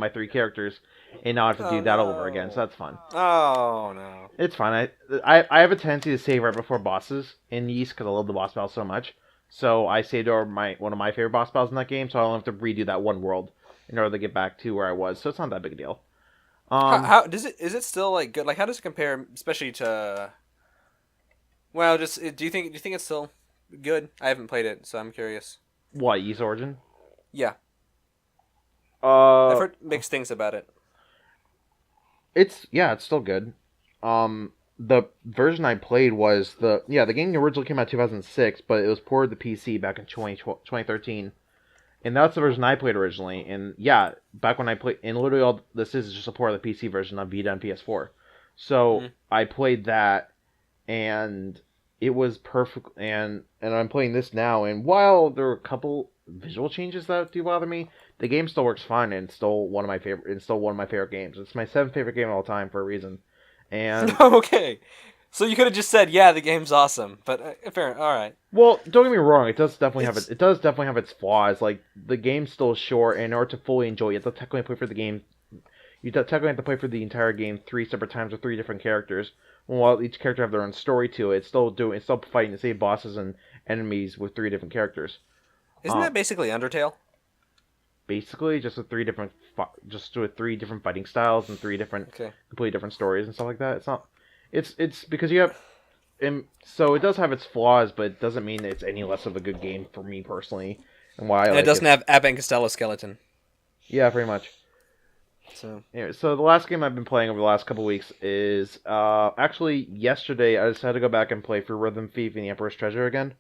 3 characters, and now I have to do that over again. So that's fun. Oh no. It's fun. I have a tendency to save right before bosses in Ys because I love the boss battles so much. So I saved over one of my favorite boss battles in that game, so I don't have to redo that one world in order to get back to where I was. So it's not that big a deal. How is it still like good? Like how does it compare, especially to? Well, just do you think it's still good? I haven't played it, so I'm curious. What, Ys Origin? Yeah, I've I've heard mixed things about it. It's still good. The version I played was the game originally came out in 2006, but it was ported to PC back in 2013. And that's the version I played originally. And yeah, back when I played, and literally all this is just a port of the PC version on Vita and PS4. So I played that, and it was perfect. And I'm playing this now, and while there are a couple visual changes that do bother me, the game still works fine, and it's still one of my favorite games. It's my 7th favorite game of all time for a reason. And Okay, so you could have just said, "Yeah, the game's awesome," but fair. All right. well, don't get me wrong, it does definitely have its flaws. Like the game's still short, and in order to fully enjoy it, you have to technically play for the game. You technically have to play for the entire game 3 separate times with 3 different characters. While each character have their own story to it, it's still fighting the same bosses and enemies with 3 different characters. Isn't that basically Undertale? Basically, just with 3 different fighting styles and 3 different completely different stories and stuff like that. It's not. It's because you have. So it does have its flaws, but it doesn't mean that it's any less of a good game for me personally. And why? And it doesn't have Abbott and Costello skeleton. Yeah, pretty much. So Anyway, so the last game I've been playing over the last couple weeks is actually yesterday I decided to go back and play through Rhythm Thief and the Emperor's Treasure again.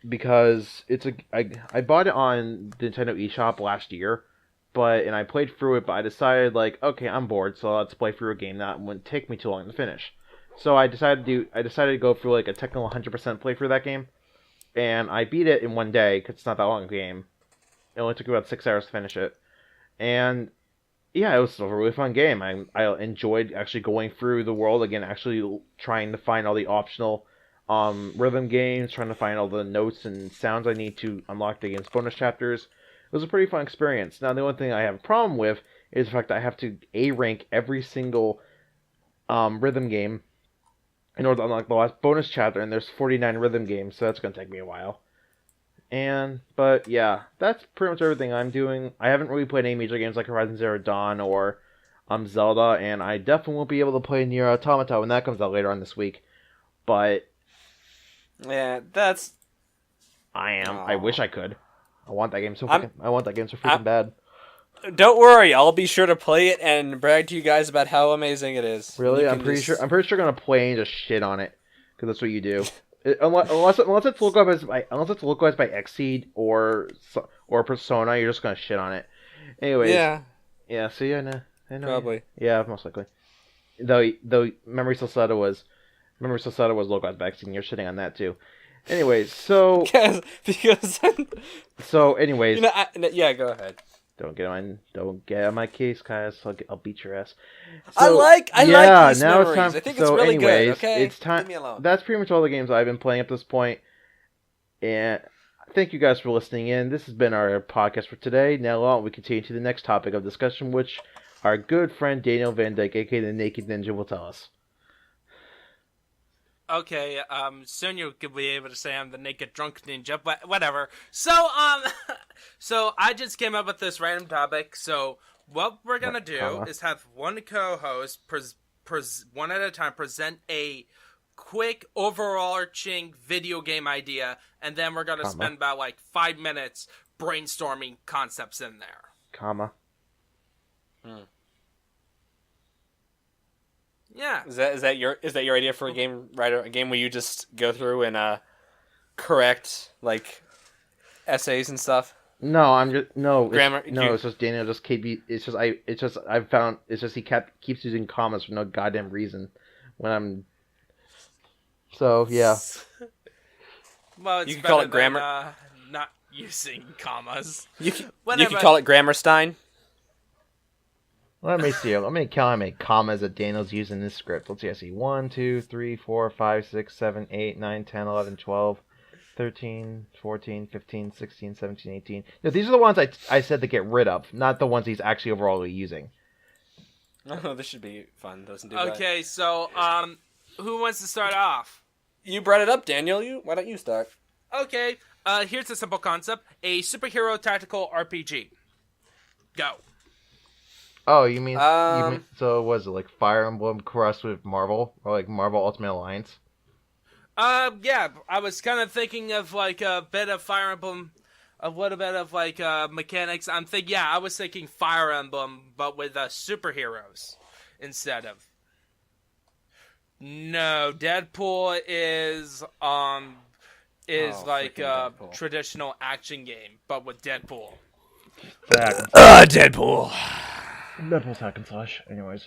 Because I bought it on Nintendo eShop last year, and I played through it, but I decided okay, I'm bored, so let's play through a game that wouldn't take me too long to finish. So I decided to go through a technical 100% playthrough of that game, and I beat it in one day because it's not that long a game. It only took about 6 hours to finish it, and yeah, it was a really fun game. I enjoyed actually going through the world again, actually trying to find all the optional rhythm games, trying to find all the notes and sounds I need to unlock the game's bonus chapters. It was a pretty fun experience. Now, the only thing I have a problem with is the fact that I have to A-rank every single rhythm game in order to unlock the last bonus chapter, and there's 49 rhythm games, so that's going to take me a while. But yeah, that's pretty much everything I'm doing. I haven't really played any major games like Horizon Zero Dawn or Zelda, and I definitely won't be able to play Nier Automata when that comes out later on this week. But yeah, I wish I could. I want that game so freaking bad. Don't worry, I'll be sure to play it and brag to you guys about how amazing it is. Really, I'm pretty sure gonna play and just shit on it because that's what you do. Unless it's localized by Xseed or Persona, you're just gonna shit on it. Anyways, yeah. So yeah, no, I know. Probably. Yeah, most likely. Though Memory Still Sada was localized by Xseed, and you're shitting on that too. Anyways, so because anyways, yeah, go ahead. don't get on my case, guys. I'll beat your ass. I like these now memories. it's time. I think it's really good. Okay, it's time. Leave me alone. That's pretty much all the games I've been playing up to this point. And thank you guys for listening in. This has been our podcast for today. Now on, we continue to the next topic of discussion, which our good friend Daniel Van Dyke, aka the Naked Ninja, will tell us. Okay, soon you'll be able to say I'm the naked drunk ninja, but whatever. So, so I just came up with this random topic. So what we're gonna do is have one co-host, one at a time, present a quick overarching video game idea, and then we're gonna spend about 5 minutes brainstorming concepts in there. Yeah. Is that your idea for a game, writer? A game where you just go through and correct essays and stuff? No, I'm just grammar. It's just Daniel just he keeps using commas for no goddamn reason when I'm. So yeah. Well, it's you can call it grammar. Not using commas. You can call it Grammarstein. Let me see. Let me count how many commas that Daniel's using in this script. Let's see. I see 1, 2, 3, 4, 5, 6, 7, 8, 9, 10, 11, 12, 13, 14, 15, 16, 17, 18. No, these are the ones I said to get rid of, not the ones he's actually overall using. Oh, this should be fun. Doesn't do that. Okay, so who wants to start off? You brought it up, Daniel. Why don't you start? Okay. Here's a simple concept: a superhero tactical RPG. Go. Oh, you mean so was it like Fire Emblem crossed with Marvel or like Marvel Ultimate Alliance? Yeah, I was kind of thinking of a bit of Fire Emblem, a little bit of mechanics. I was thinking Fire Emblem, but with superheroes instead of. No, Deadpool is a Deadpool. traditional action game, but with Deadpool. Deadpool. Deadpool's hack and slash. Anyways.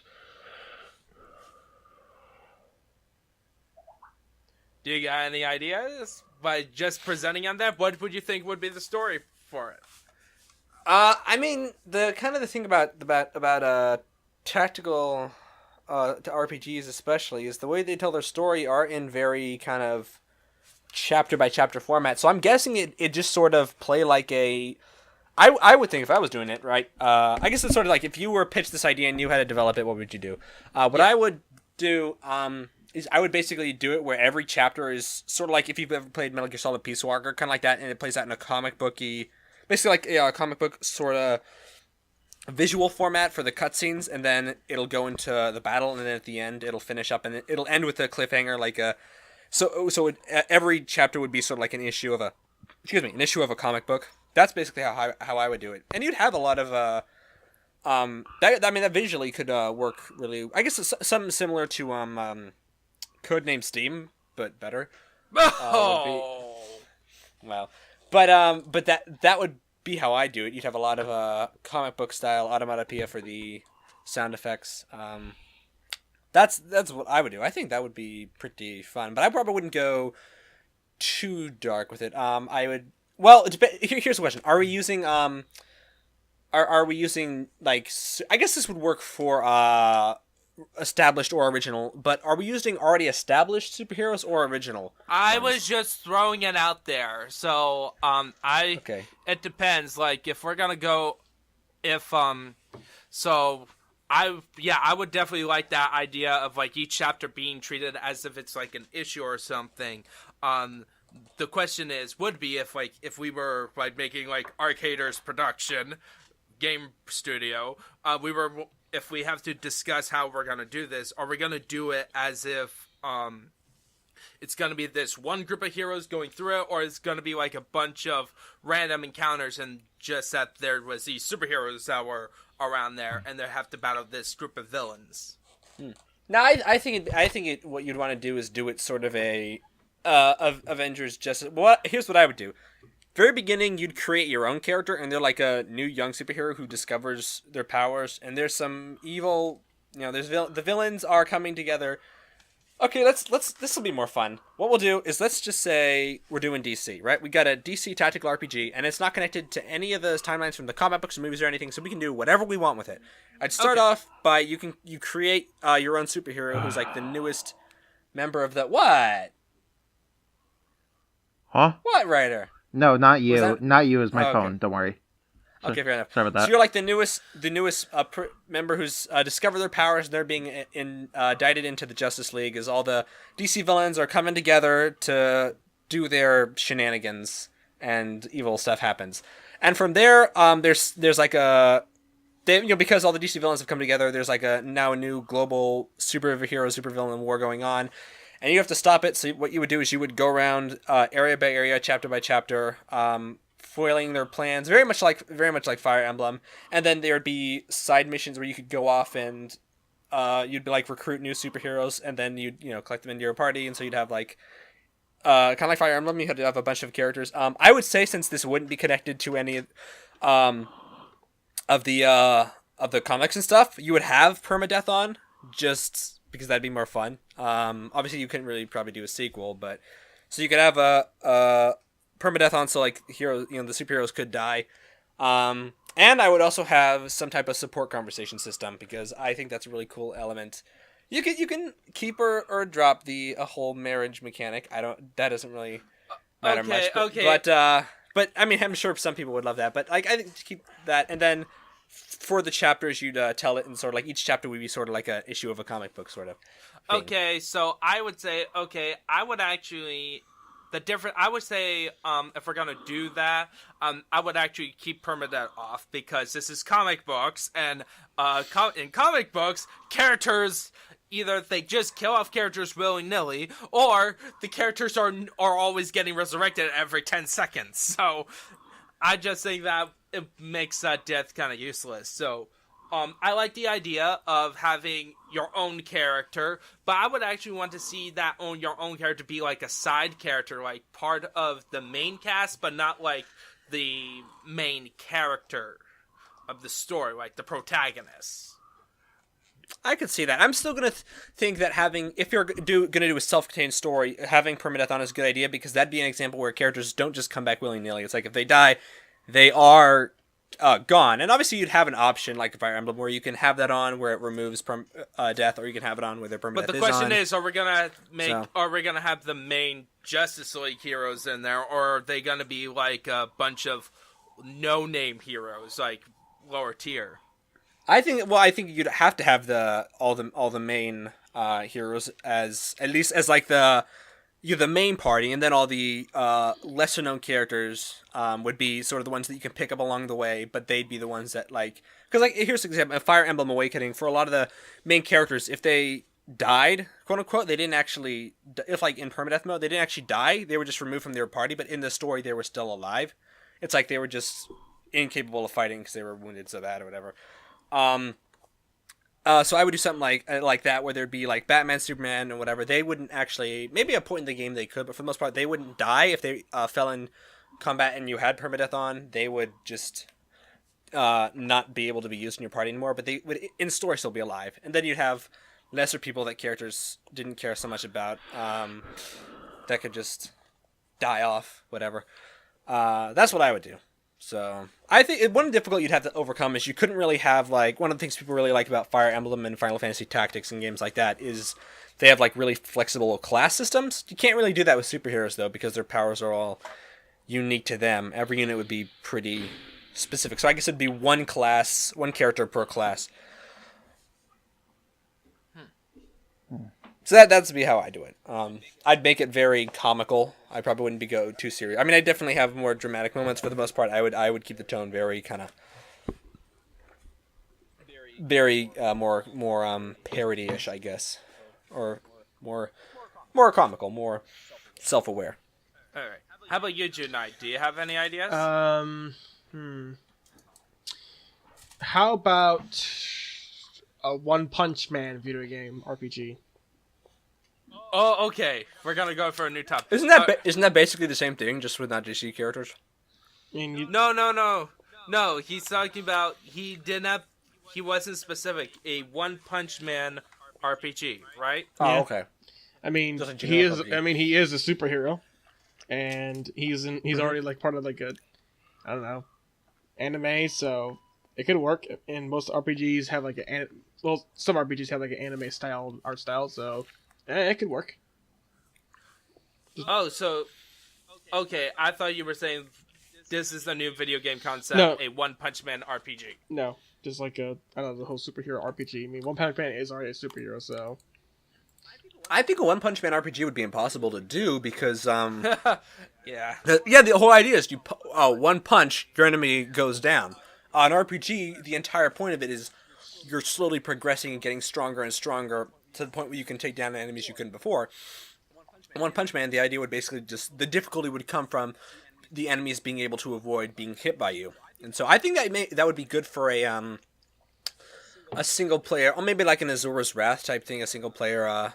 Do you got any ideas? By just presenting on that, what would you think would be the story for it? I mean, the thing about tactical to RPGs especially is the way they tell their story are in very kind of chapter by chapter format. So I'm guessing it just sort of play like a. I would think if I was doing it, right? I guess it's sort of like if you were pitched this idea and knew how to develop it, what would you do? I would do is I would basically do it where every chapter is sort of like if you've ever played Metal Gear Solid Peace Walker, kind of like that, and it plays out in a comic booky, basically like a comic book sort of visual format for the cutscenes, and then it'll go into the battle, and then at the end it'll finish up, and it'll end with a cliffhanger, every chapter would be sort of like an issue of a comic book. That's basically how I would do it, and you'd have a lot of that visually could work really. I guess it's something similar to Codename Steam, but better. Wow, but that would be how I do it. You'd have a lot of comic book style automatopoeia for the sound effects. That's what I would do. I think that would be pretty fun, but I probably wouldn't go too dark with it. I would. Well, here's the question: are we using are we using I guess this would work for established or original, but are we using already established superheroes or original? I was just throwing it out there. So okay. It depends. If we're gonna go, I would definitely like that idea of each chapter being treated as if it's an issue or something. The question would be if we were making Arcaders production game studio, if we have to discuss how we're gonna do this, are we gonna do it as if it's gonna be this one group of heroes going through it, or it's gonna be a bunch of random encounters and just that there was these superheroes that were around there and they have to battle this group of villains? No, I think what you'd want to do is do it sort of of Avengers Justice. Well, here's what I would do. Very beginning, you'd create your own character, and they're like a new young superhero who discovers their powers. And there's some evil, there's the villains are coming together. Okay, let's this will be more fun. What we'll do is let's just say we're doing DC, right? We got a DC tactical RPG, and it's not connected to any of those timelines from the comic books or movies or anything, so we can do whatever we want with it. I'd start off by you create your own superhero who's like the newest member of the what? Huh? What, Ryder? No, not you. that- Not you is my Oh, okay. phone. Don't worry. Okay, fair enough. Sorry about that. So you're like the newest member who's discovered their powers. And they're being indicted into the Justice League as all the DC villains are coming together to do their shenanigans, and evil stuff happens. And from there, there's like because all the DC villains have come together, there's like a new global supervillain war going on, and you have to stop it. So what you would do is you would go around area by area, chapter by chapter, foiling their plans, very much like Fire Emblem. And then there'd be side missions where you could go off and you'd be like recruit new superheroes, and then you'd collect them into your party, and so you'd have like kind of like Fire Emblem, you had to have a bunch of characters. I would say, since this wouldn't be connected to any of the comics and stuff, you would have permadeath on, just because that'd be more fun. Obviously you couldn't really probably do a sequel, but so you could have a permadeath on, so like the superheroes could die. And I would also have some type of support conversation system, because I think that's a really cool element. You can keep or drop the whole marriage mechanic. That doesn't really matter much. But I mean, I'm sure some people would love that. But like, I think to keep that, and then for the chapters, you'd tell it, and sort of like each chapter would be sort of like a issue of a comic book sort of thing. Okay, so I would say, I would actually, I would say, if we're gonna do that, I would actually keep permadeath off, because this is comic books, and in comic books, characters, either they just kill off characters willy-nilly, or the characters are always getting resurrected every 10 seconds. So I just think that it makes death kind of useless. So I like the idea of having your own character, but I would actually want to see your own character be like a side character, like part of the main cast, but not like the main character of the story, like the protagonist. I could see that. I'm still gonna think that if you're gonna do a self-contained story, having permadeath on is a good idea, because that'd be an example where characters don't just come back willy-nilly. It's like if they die, they are gone. And obviously you'd have an option like Fire Emblem where you can have that on where it removes death, or you can have it on where their permadeath is on. But the question is, are we gonna have the main Justice League heroes in there, or are they gonna be like a bunch of no-name heroes, like lower tier? I think you'd have to have all the main heroes as at least as like the main party, and then all the lesser known characters would be sort of the ones that you can pick up along the way, but they'd be the ones that like, because like here's an example: Fire Emblem Awakening, for a lot of the main characters, if they died, quote unquote, they didn't actually, if like in permadeath mode, they didn't actually die, they were just removed from their party, but in the story they were still alive. It's like they were just incapable of fighting because they were wounded so bad or whatever. So I would do something like that, where there'd be like Batman, Superman, or whatever. They wouldn't actually, maybe at a point in the game they could, but for the most part they wouldn't die if they fell in combat and you had permadeath on. They would just not be able to be used in your party anymore, but they would in story still be alive. And then you'd have lesser people that characters didn't care so much about, that could just die off, whatever. That's what I would do. So I think one difficulty you'd have to overcome is you couldn't really have like, one of the things people really like about Fire Emblem and Final Fantasy Tactics and games like that is they have like really flexible class systems. You can't really do that with superheroes though, because their powers are all unique to them. Every unit would be pretty specific. So I guess it'd be one character per class. So that'd be how I do it. I'd make it very comical. I probably wouldn't go too serious. I mean, I definitely have more dramatic moments. For the most part, I would keep the tone very kind of very more parody-ish, I guess, or more comical, more self-aware. All right. How about you, Junai? Do you have any ideas? How about a One Punch Man video game RPG? Oh, okay. We're gonna go for a new topic. Isn't that basically the same thing, just with not DC characters? I mean, No. He's talking about he wasn't specific. A One Punch Man RPG, right? Oh, Yeah. okay. I mean, Just a he is. generic RPG. I mean, he is a superhero, and he's already like part of like a, I don't know, anime. So it could work. And most RPGs have like some RPGs have like an anime style art style. So it could work. Oh, so okay. I thought you were saying this is the new video game concept, No. a One Punch Man RPG. No, just like I don't know, the whole superhero RPG. I mean, One Punch Man is already a superhero, so I think a One Punch Man RPG would be impossible to do because Yeah. the whole idea is one punch, your enemy goes down. An RPG, the entire point of it is you're slowly progressing and getting stronger and stronger to the point where you can take down enemies you couldn't before. One Punch Man, the idea would basically just the difficulty would come from the enemies being able to avoid being hit by you, and so I think that would be good for a single player, or maybe like an Azura's Wrath type thing, a single player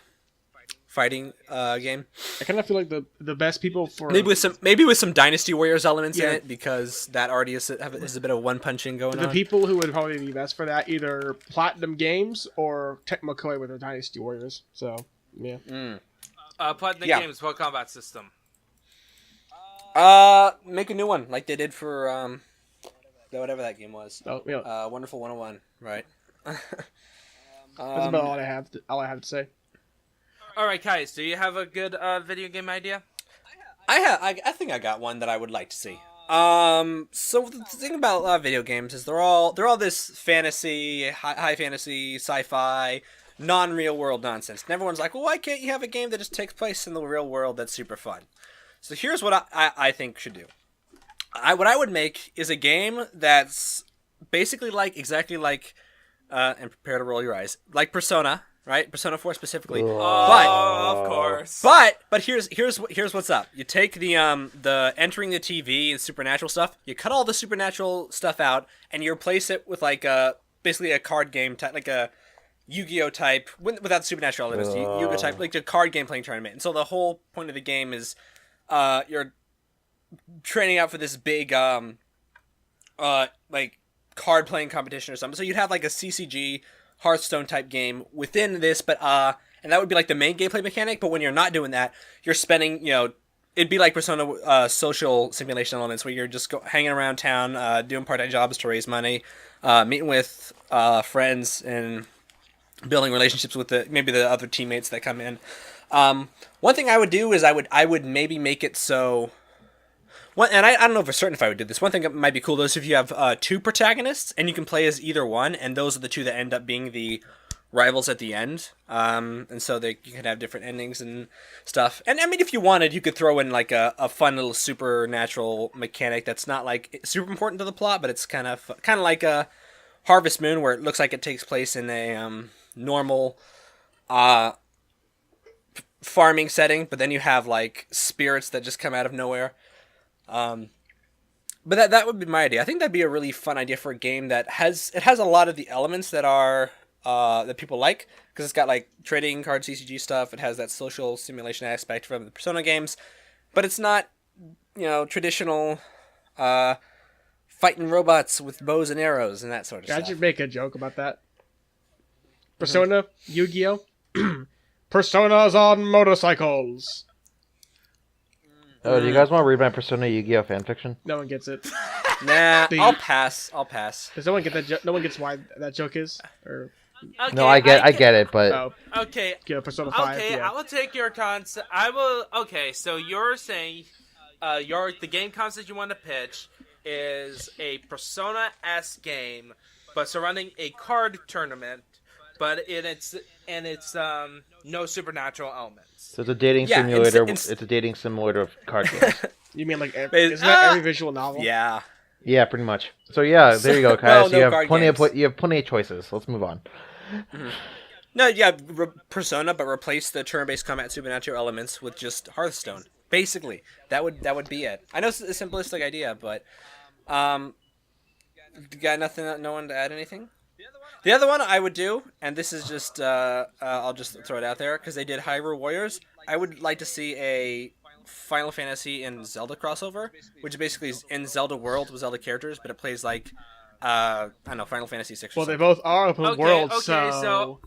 fighting game. I kind of feel like the best people for Maybe with some Dynasty Warriors elements in Yeah. it, because that already is a bit of one punching going the on. people who would probably be best for that, either Platinum Games or Tecmo Koei with their Dynasty Warriors. So yeah, Platinum Yeah. Games, what combat system? Make a new one like they did for whatever that game was. oh yeah, Wonderful 101, right? that's about all I have. All I have to say. All right, Kais, do you have a good video game idea? I think I got one that I would like to see. So the thing about video games is they're all this fantasy, high fantasy, sci-fi, non-real world nonsense. And everyone's like, well, why can't you have a game that just takes place in the real world that's super fun? So here's what I think should do. What I would make is a game that's basically exactly like, and prepare to roll your eyes, like Persona, right? Persona 4 specifically. Oh, of course. But here's what's up. You take the entering the TV and supernatural stuff. You cut all the supernatural stuff out, and you replace it with basically a card game type, like a Yu-Gi-Oh type, without the supernatural elements. Yu-Gi-Oh type, like a card game playing tournament. And so the whole point of the game is, you're training out for this big card playing competition or something. So you'd have like a CCG Hearthstone type game within this, but and that would be like the main gameplay mechanic. But when you're not doing that, you're spending, it'd be like Persona social simulation elements where you're just hanging around town, doing part-time jobs to raise money, meeting with friends and building relationships with maybe the other teammates that come in. One thing I would do is I would maybe make it so. And I don't know for certain if I would do this. One thing that might be cool though is if you have two protagonists and you can play as either one, and those are the two that end up being the rivals at the end. And so you could have different endings and stuff. And I mean, if you wanted, you could throw in like a fun little supernatural mechanic that's not like super important to the plot, but it's kind of like a Harvest Moon, where it looks like it takes place in a normal farming setting, but then you have like spirits that just come out of nowhere. But that would be my idea. I think that'd be a really fun idea for a game that has a lot of the elements that are that people like, because it's got like trading card CCG stuff. It has that social simulation aspect from the Persona games, but it's not traditional fighting robots with bows and arrows and that sort of I stuff. should make a joke about that. Persona, Yu-Gi-Oh, Personas on motorcycles. Oh, do you guys want to read my Persona Yu-Gi-Oh fanfiction? No one gets it. Nah, The- I'll pass. Does no one get that joke? No one gets why that joke is? Or Okay, No, I get it, but oh, Okay, yeah, Persona 5. okay, yeah. I will take your concept. Okay, so you're saying, the game concept you want to pitch is a Persona-esque game, but surrounding a card tournament, but it's no supernatural elements. so it's a dating Yeah, simulator. it's- It's a dating simulator of card games. You mean like But- isn't that every visual novel? Yeah. Yeah, pretty much. So yeah, there you go, Kai. Well, so you no have card plenty games. you have plenty of choices. Let's move on. No, yeah, Persona, but replace the turn-based combat supernatural elements with just Hearthstone. Basically, that would be it. I know it's a simplistic idea, but you got nothing, no one to add anything. The other one I would do, and this is just I'll just throw it out there because they did Hyrule Warriors. I would like to see a Final Fantasy and Zelda crossover, which basically is in Zelda world with Zelda characters, but it plays like I don't know, Final Fantasy 6 or Well, they something. both are open world, so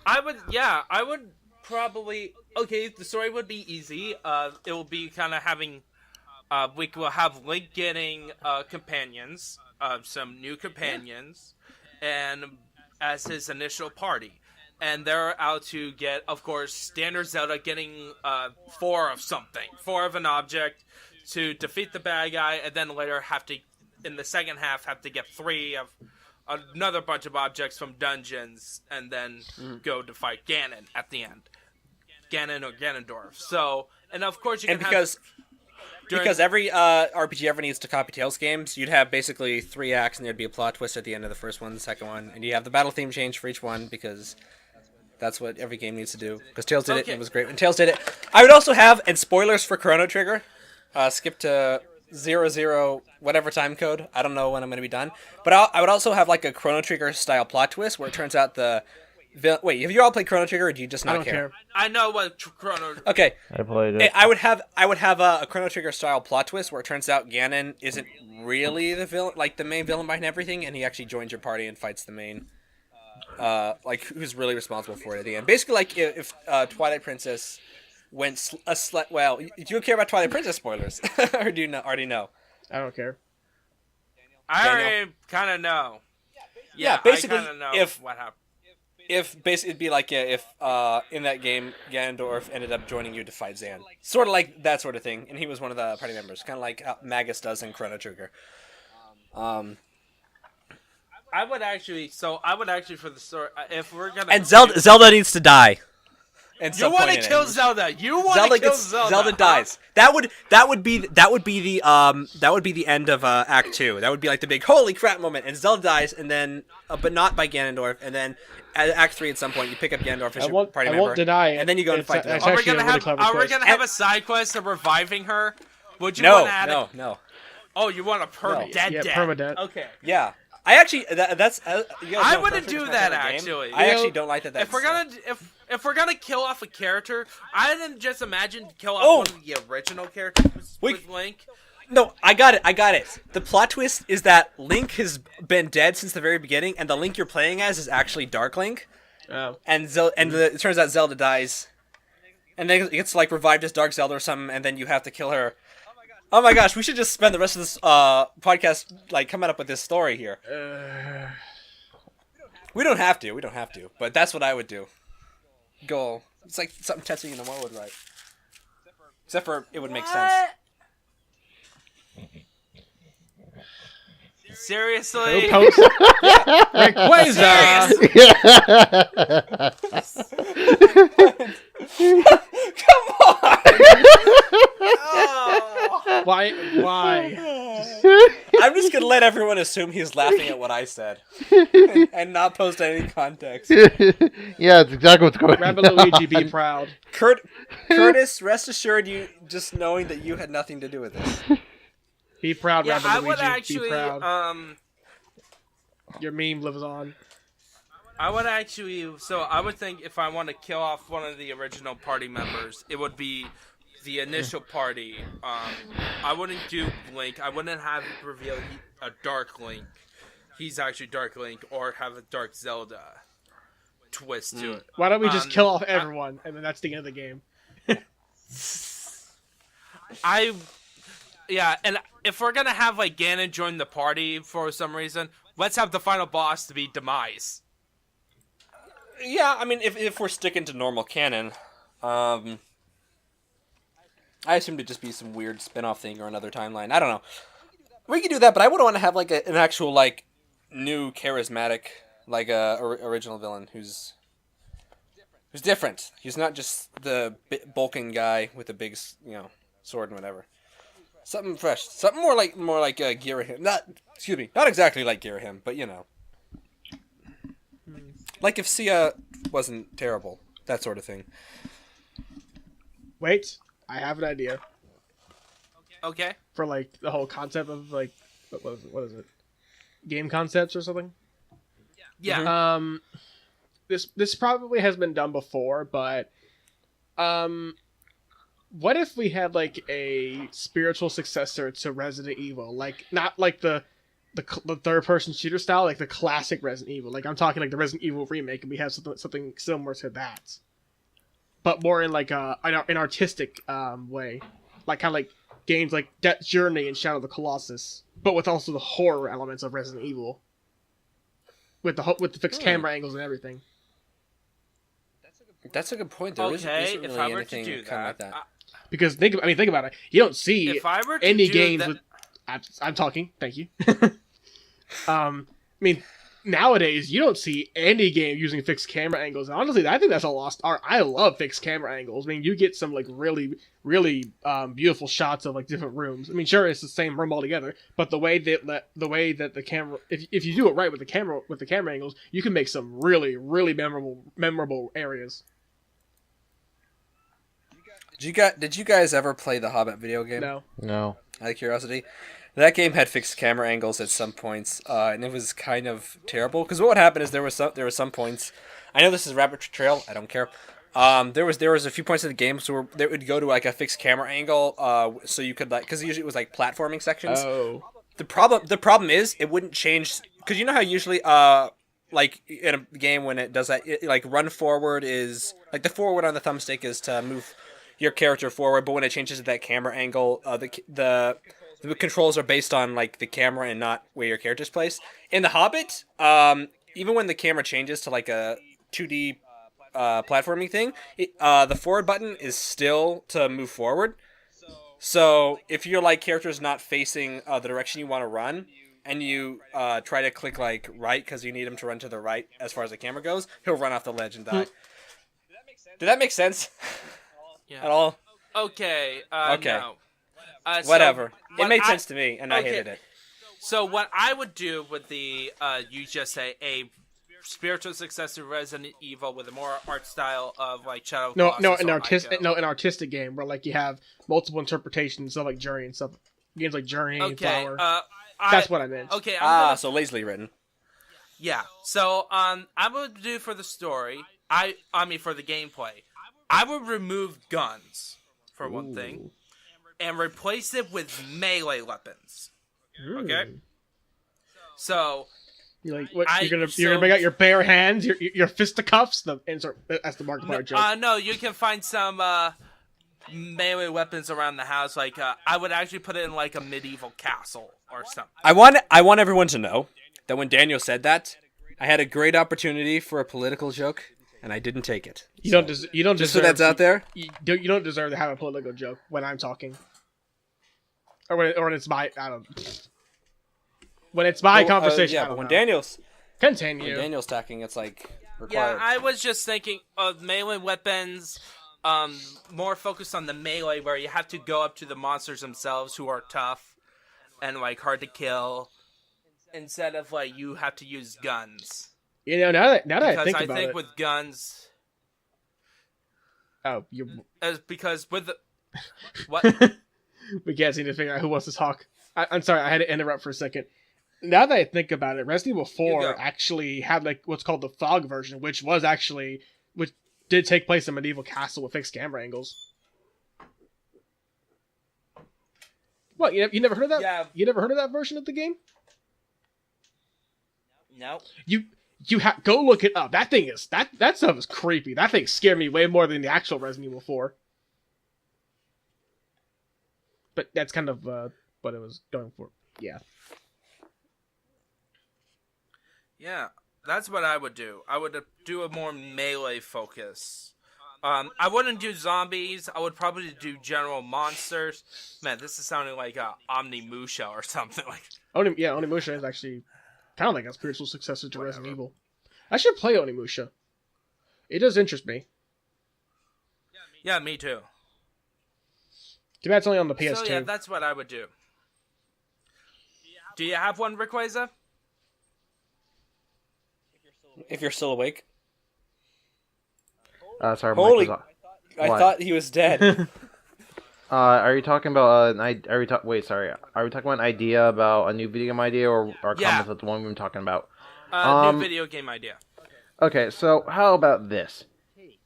I would probably the story would be easy. It will be kind of having we will have Link getting companions, some new companions, and as his initial party. And they're out to get, of course, standard Zelda getting 4 of something, 4 of an object to defeat the bad guy, and then later have to, in the second half, have to get 3 of another bunch of objects from dungeons, and then go to fight Ganon at the end. Ganon or Ganondorf. So, and of course you can because every RPG ever needs to copy Tales games, you'd have basically 3 acts, and there'd be a plot twist at the end of the first one, the second one, and you have the battle theme change for each one, because that's what every game needs to do. Because Tales did it, and it was great when Tales did it. I would also have, and spoilers for Chrono Trigger, skip to 00 whatever time code. I don't know when I'm going to be done. But I would also have like a Chrono Trigger style plot twist where it turns out wait, have you all played Chrono Trigger, or do you just not I don't care. I know what Chrono. Okay, I played it. I would have a Chrono Trigger style plot twist where it turns out Ganon isn't really the villain, like the main villain behind everything, and he actually joins your party and fights the main, like who's really responsible for it at the end. Basically, like if Twilight Princess went well, do you care about Twilight Princess spoilers, or do you already know? I don't care. I Daniel? already kind of know. Yeah, basically, I kinda know if what happened. If basically it'd be like if in that game Ganondorf ended up joining you to fight Zan, sort of like that sort of thing, and he was one of the party members, kind of like how Magus does in Chrono Trigger. I would actually for the story, if we're gonna And Zelda needs to die. And you want to kill Zelda. You want to kill Zelda. Zelda dies. That would be the end of Act 2. That would be like the big holy crap moment, and Zelda dies, and then but not by Ganondorf, and then at Act 3 at some point you pick up Ganondorf as your party member. I won't deny it. And then you go and fight them. It's Are we actually gonna a really have clever Are we twist. gonna have a side quest of reviving her? Would you No, want to add it? no. Oh, you want a dead? permadeath. Okay. Yeah. I actually that's you guys I know wouldn't Chrono do Trigger's my that favorite game. actually. I actually don't like that. If we're gonna if we're gonna kill off a character, I didn't just imagine kill off one of the original characters with Link. No, I got it. The plot twist is that Link has been dead since the very beginning, and the Link you're playing as is actually Dark Link. Oh. And it turns out Zelda dies, and then it gets like revived as Dark Zelda or something, and then you have to kill her. Oh my gosh, we should just spend the rest of this podcast like coming up with this story here. We don't have to, but that's what I would do. Go. It's like something Tetsuya Nomura would write. Except for it would make sense. Seriously? Rayquaza! Come on! Why? I'm just gonna let everyone assume he's laughing at what I said, and not post any context. Yeah, it's exactly what's going on. Rabbit Luigi, be proud. Curtis, rest assured, you just knowing that you had nothing to do with this. Be proud, Yeah, Rabbit I Luigi. would Be actually proud. Your meme lives on. I would actually, so I would think if I want to kill off one of the original party members, it would be the initial party. I wouldn't do Link. I wouldn't have reveal a Dark Link. He's actually Dark Link, or have a Dark Zelda twist to it. Why don't we just kill off everyone, and then that's the end of the game? Yeah, and if we're gonna have like Ganon join the party for some reason, let's have the final boss to be Demise. Yeah, I mean, if we're sticking to normal canon, I assume to just be some weird spin-off thing or another timeline. I don't know. We could do that, but I would want to have like an actual like new charismatic like original villain who's different. He's not just the bulking guy with a big sword and whatever. Something fresh, something more like Girahim. Not exactly like Girahim, but like if Sia wasn't terrible, that sort of thing. Wait, I have an idea Okay. for like the whole concept of like what is it? Game concepts or something? Yeah. This probably has been done before, but what if we had like a spiritual successor to Resident Evil, like not like the third person shooter style, like the classic Resident Evil. Like I'm talking like the Resident Evil remake, and we have something similar to that, but more in like an artistic way, like kind of like games like Death Journey and Shadow of the Colossus, but with also the horror elements of Resident Evil, with the fixed camera angles and everything. That's a good point. There isn't really if I were anything to do kind of like that. Because think about it. You don't see if I were to any do games that, with. I'm talking. Thank you. I mean, nowadays you don't see any game using fixed camera angles. And honestly, I think that's a lost art. I love fixed camera angles. I mean, you get some like really, really beautiful shots of like different rooms. I mean, sure, it's the same room altogether, but the way that the camera, if you do it right with the camera angles, you can make some really, really memorable areas. Did you guys ever play the Hobbit video game? No. Out of curiosity, that game had fixed camera angles at some points, and it was kind of terrible. Because what would happen is there were some points. I know this is rabbit trail. I don't care. There was a few points in the game where it would go to like a fixed camera angle, so you could like, because usually it was like platforming sections. Oh. The problem is it wouldn't change, because you know how usually like in a game when it does that, like run forward is like the forward on the thumbstick is to move your character forward, but when it changes to that camera angle, the controls are based on like the camera and not where your character's placed. In The Hobbit, even when the camera changes to like a 2D platforming thing, the forward button is still to move forward. So if your like character's not facing the direction you want to run, and you try to click like right because you need him to run to the right as far as the camera goes, he'll run off the ledge and die. Did that make sense? Yeah. At all? Okay. Okay. No. Whatever. So it made sense to me, and I hated it. So what I would do with the you just say a spiritual successor to Resident Evil with a more art style of like Shadow of Colossus An artistic game where like you have multiple interpretations of like Journey and stuff. Games like Journey, Flower. That's what I meant. Okay. So lazily written. Yeah. So I would do for the story. I mean for the gameplay. I would remove guns for one thing, and replace it with melee weapons. Okay. So you're like, what, you're gonna bring out your bare hands, your fisticuffs. That's the Markiplier joke. No, you can find some melee weapons around the house. Like I would actually put it in like a medieval castle or something. I want everyone to know that when Daniel said that, I had a great opportunity for a political joke, and I didn't take it. You don't deserve. So that's out there. You don't deserve to have a political joke when I'm talking, or when it's my when it's my conversation. Yeah, but when Daniel's talking, it's like required. Yeah, I was just thinking of melee weapons, more focused on the melee where you have to go up to the monsters themselves who are tough and like hard to kill, instead of like you have to use guns. You know, now that I think about it, because I think with guns. Oh, you. Because with the what? We can't seem to figure out who wants to talk. I'm sorry, I had to interrupt for a second. Now that I think about it, Resident Evil 4 actually had like what's called the fog version, which did take place in medieval castle with fixed camera angles. What, you never heard of that? Yeah. You never heard of that version of the game? No. You go look it up. That thing is that stuff is creepy. That thing scared me way more than the actual Resident Evil 4. But that's kind of what it was going for. Yeah. Yeah, that's what I would do. I would do a more melee focus. I wouldn't do zombies. I would probably do general monsters. Man, this is sounding like Omnimusha or something like. Onimusha is actually kind of like a spiritual successor to Resident Evil. I should play Onimusha. It does interest me. Yeah, me too. Too bad it's only on the PS2. So yeah, that's what I would do. Do you have one, Rayquaza? If you're still awake. Sorry, Holy! Mike I thought he was dead. Are you talking about Wait, sorry. Are we talking about an idea about a new video game idea, or comments about the one we were talking about? New video game idea. Okay, so how about this?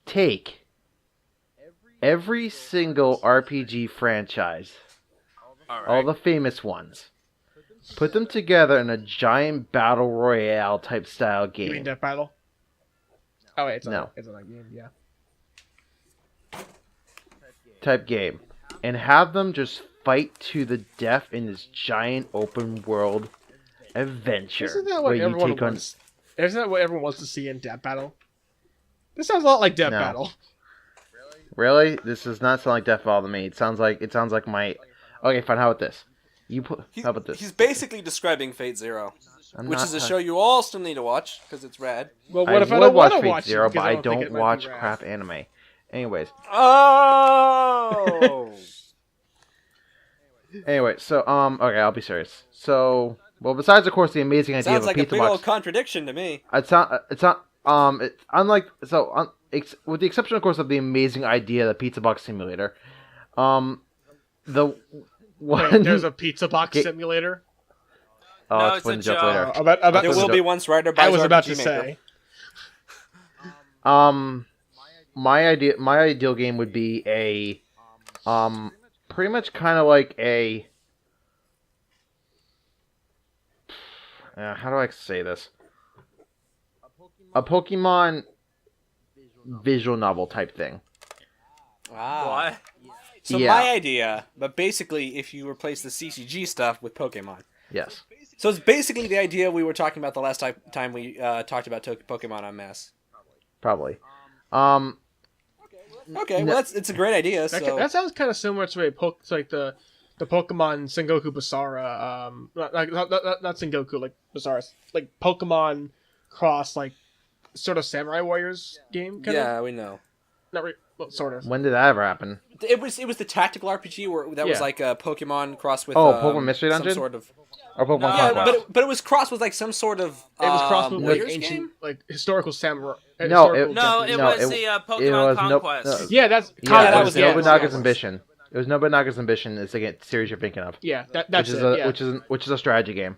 Take every single RPG franchise, All right. all the famous ones, put them together in a giant battle royale type style You mean game. Death Battle? Oh wait, No. it's not a game. Yeah. And have them just fight to the death in this giant open world adventure. Isn't that where what you everyone take on. wants? Isn't that what everyone wants to see in Death Battle? This sounds a lot like Death No. Battle. Really? This does not sound like Death Battle to me. It sounds like my. Okay, fine. How about this? How about this? He's basically describing Fate Zero, I'm which not- is a show you all still need to watch because it's rad. Well, what if I would don't want to Fate watch it Zero, because but I think it don't might be watch rad? crap anime. Anyways, Oh. so okay, I'll be serious. So, well, besides of course the amazing idea Sounds of a like a pizza big box, old contradiction to me. it's not with the exception of course of the amazing idea of the pizza box simulator, the one Wait, there's a pizza box Ga- simulator. oh, No, I'll it's explain a the joke joke. later. About There to will say- be once Ryder buys I was about RPG to Maker. say. My ideal game would be a pretty much kind of like a how do I say this? A Pokemon visual novel type thing. Wow. What? So Yeah. my idea, but basically, if you replace the CCG stuff with Pokemon, Yes. so it's basically the idea we were talking about the last time we talked about Pokemon en masse. Probably. Okay, No. well it's a great idea. That, So that sounds kind of similar to it's like the Pokemon Sengoku Basara. Not Sengoku, like Basara, like Pokemon Cross, like sort of Samurai Warriors game. Kind yeah, we know. of? Not really, well, sort of. When did that ever happen? It was the tactical RPG where that was Yeah. like a Pokemon cross with Pokemon Mystery some Dungeon? sort of Or Pokemon No, yeah, Conquest? but it was crossed with like some sort of It was crossed with like Warriors ancient, game? like historical samurai. No, historical No, it Japanese- No, was it- the it Pokemon was Conquest. Yeah, that's Yeah, that that was was it. Nobunaga's Ambition. It was Nobunaga's Ambition. It's the series you're thinking of, Yeah, that's which is it. Yeah. which is a strategy game.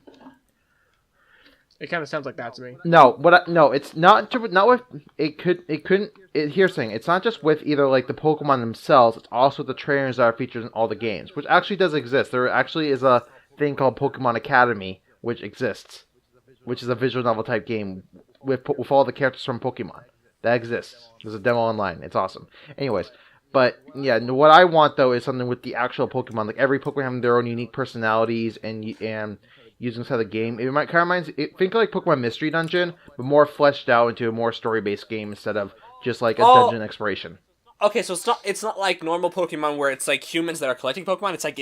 It kind of sounds like that to me. No, no, it's not. Not with it. Couldn't. Here's the thing. It's not just with either like the Pokemon themselves. It's also the trainers that are featured in all the games, which actually does exist. There actually is a thing called Pokemon Academy, which exists, which is a visual novel type game with all the characters from Pokemon. That exists. There's a demo online. It's awesome. Anyways, but yeah, what I want though is something with the actual Pokemon. Like every Pokemon having their own unique personalities and using inside the game. It might kind of reminds. Think of like Pokemon Mystery Dungeon, but more fleshed out into a more story-based game instead of just like a dungeon exploration. Okay, so it's not like normal Pokemon where it's like humans that are collecting Pokemon. It's like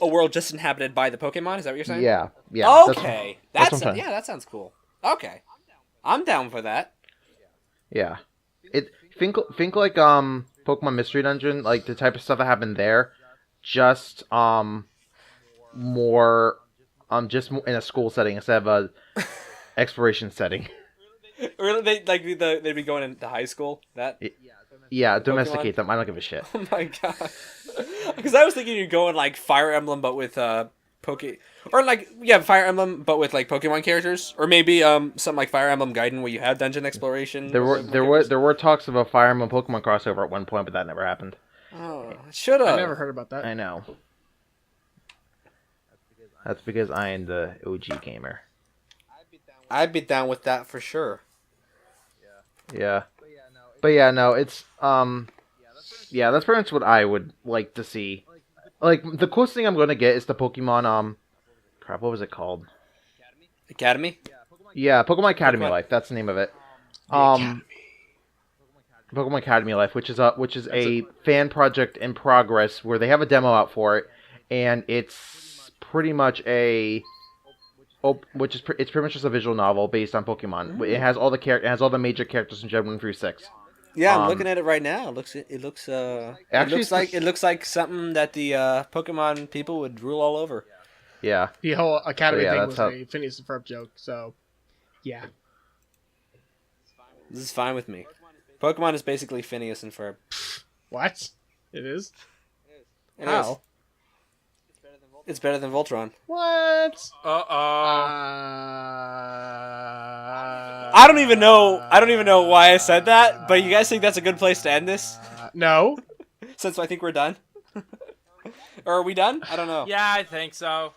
a world just inhabited by the Pokemon. Is that what you're saying? Yeah, yeah. Okay, that's what I'm saying. yeah, that sounds cool. Okay, I'm down for that. Yeah. Think like Pokemon Mystery Dungeon, like the type of stuff that happened there, just more just in a school setting instead of a exploration setting. Really, they'd be going into high school. That Yeah, domesticate them. I don't give a shit. oh my god, because I was thinking you'd go in like Fire Emblem, but with Fire Emblem, but with like Pokemon characters, or maybe something like Fire Emblem Gaiden where you have dungeon exploration. There with were talks of a Fire Emblem Pokemon crossover at one point, but that never happened. Oh, should have. I never heard about that. I know. That's because I am the OG gamer. I'd be down with that for sure. Yeah. But yeah, no, it's yeah, that's pretty much what I would like to see. Like the coolest thing I'm gonna get is the Pokemon crap, what was it called? Academy. Yeah, Pokemon Academy Pokemon- Life, that's the name of it. Academy. Pokemon Academy Life, which is a fan project in progress where they have a demo out for it, and it's pretty much it's pretty much just a visual novel based on Pokemon. It has all the major characters from Gen 1 through 6. Yeah, I'm looking at it right now. It looks like something that the Pokemon people would rule all over. Yeah. The whole Academy Yeah, thing that's was how- a Phineas and Ferb joke, so yeah. This is fine with me. Pokemon is basically Phineas and Ferb. What? It is? It How? is. It's better than Voltron. What? I don't even know. I don't even know why I said that. But you guys think that's a good place to end this? No. Since I think we're done. Or are we done? I don't know. Yeah, I think so.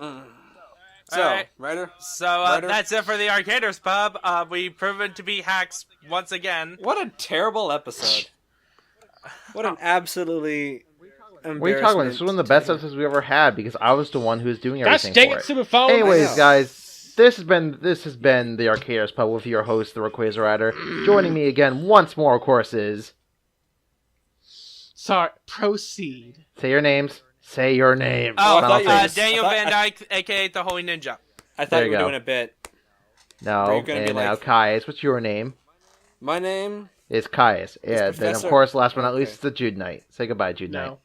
So, Alright. Ryder? So Ryder? that's it for the Arcaders Pub. We've proven to be hacks once again. What a terrible episode. What an absolutely What are you talking about? This was one of the best episodes we ever had because I was the one who was doing Gosh everything dang for it, it. Super Phone. Anyways, guys, this has been the Arcaders Pub with your host, the Rayquaza Rider. Joining me again once more, of course, is Sorry, proceed. say your names. Say your names. Oh, I thought you were just- Daniel I thought- Van Dyke, aka the Holy Ninja. I thought There you you were go. doing a bit. No, Were you gonna be and now like- Caius. What's your name? My name? It's Caius. Yeah, then of Professor- course, last but not Okay. least, it's the Jude Knight. Say goodbye, Jude No.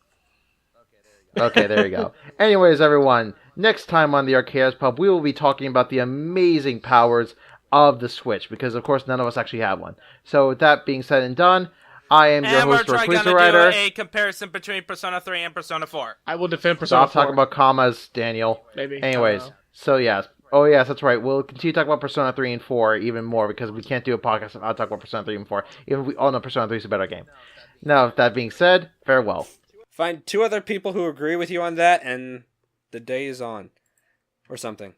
Knight. Okay, there you go. Anyways, everyone, next time on the Arcaders Pub, we will be talking about the amazing powers of the Switch, because of course none of us actually have one. So with that being said and done, I am your And we're host, trying Rayquaza to Rider. do a comparison between Persona 3 and Persona 4. I will defend Persona Stop 4. talking about commas, Daniel. Maybe. Anyways, I don't know. so yes. Oh yes, that's right. We'll continue talking about Persona 3 and 4 even more because we can't do a podcast if I'll talk about Persona 3 and 4. Even if we all know Persona 3 is a better game. Now, with that being said, farewell. Find 2 other people who agree with you on that, and the day is on. Or something.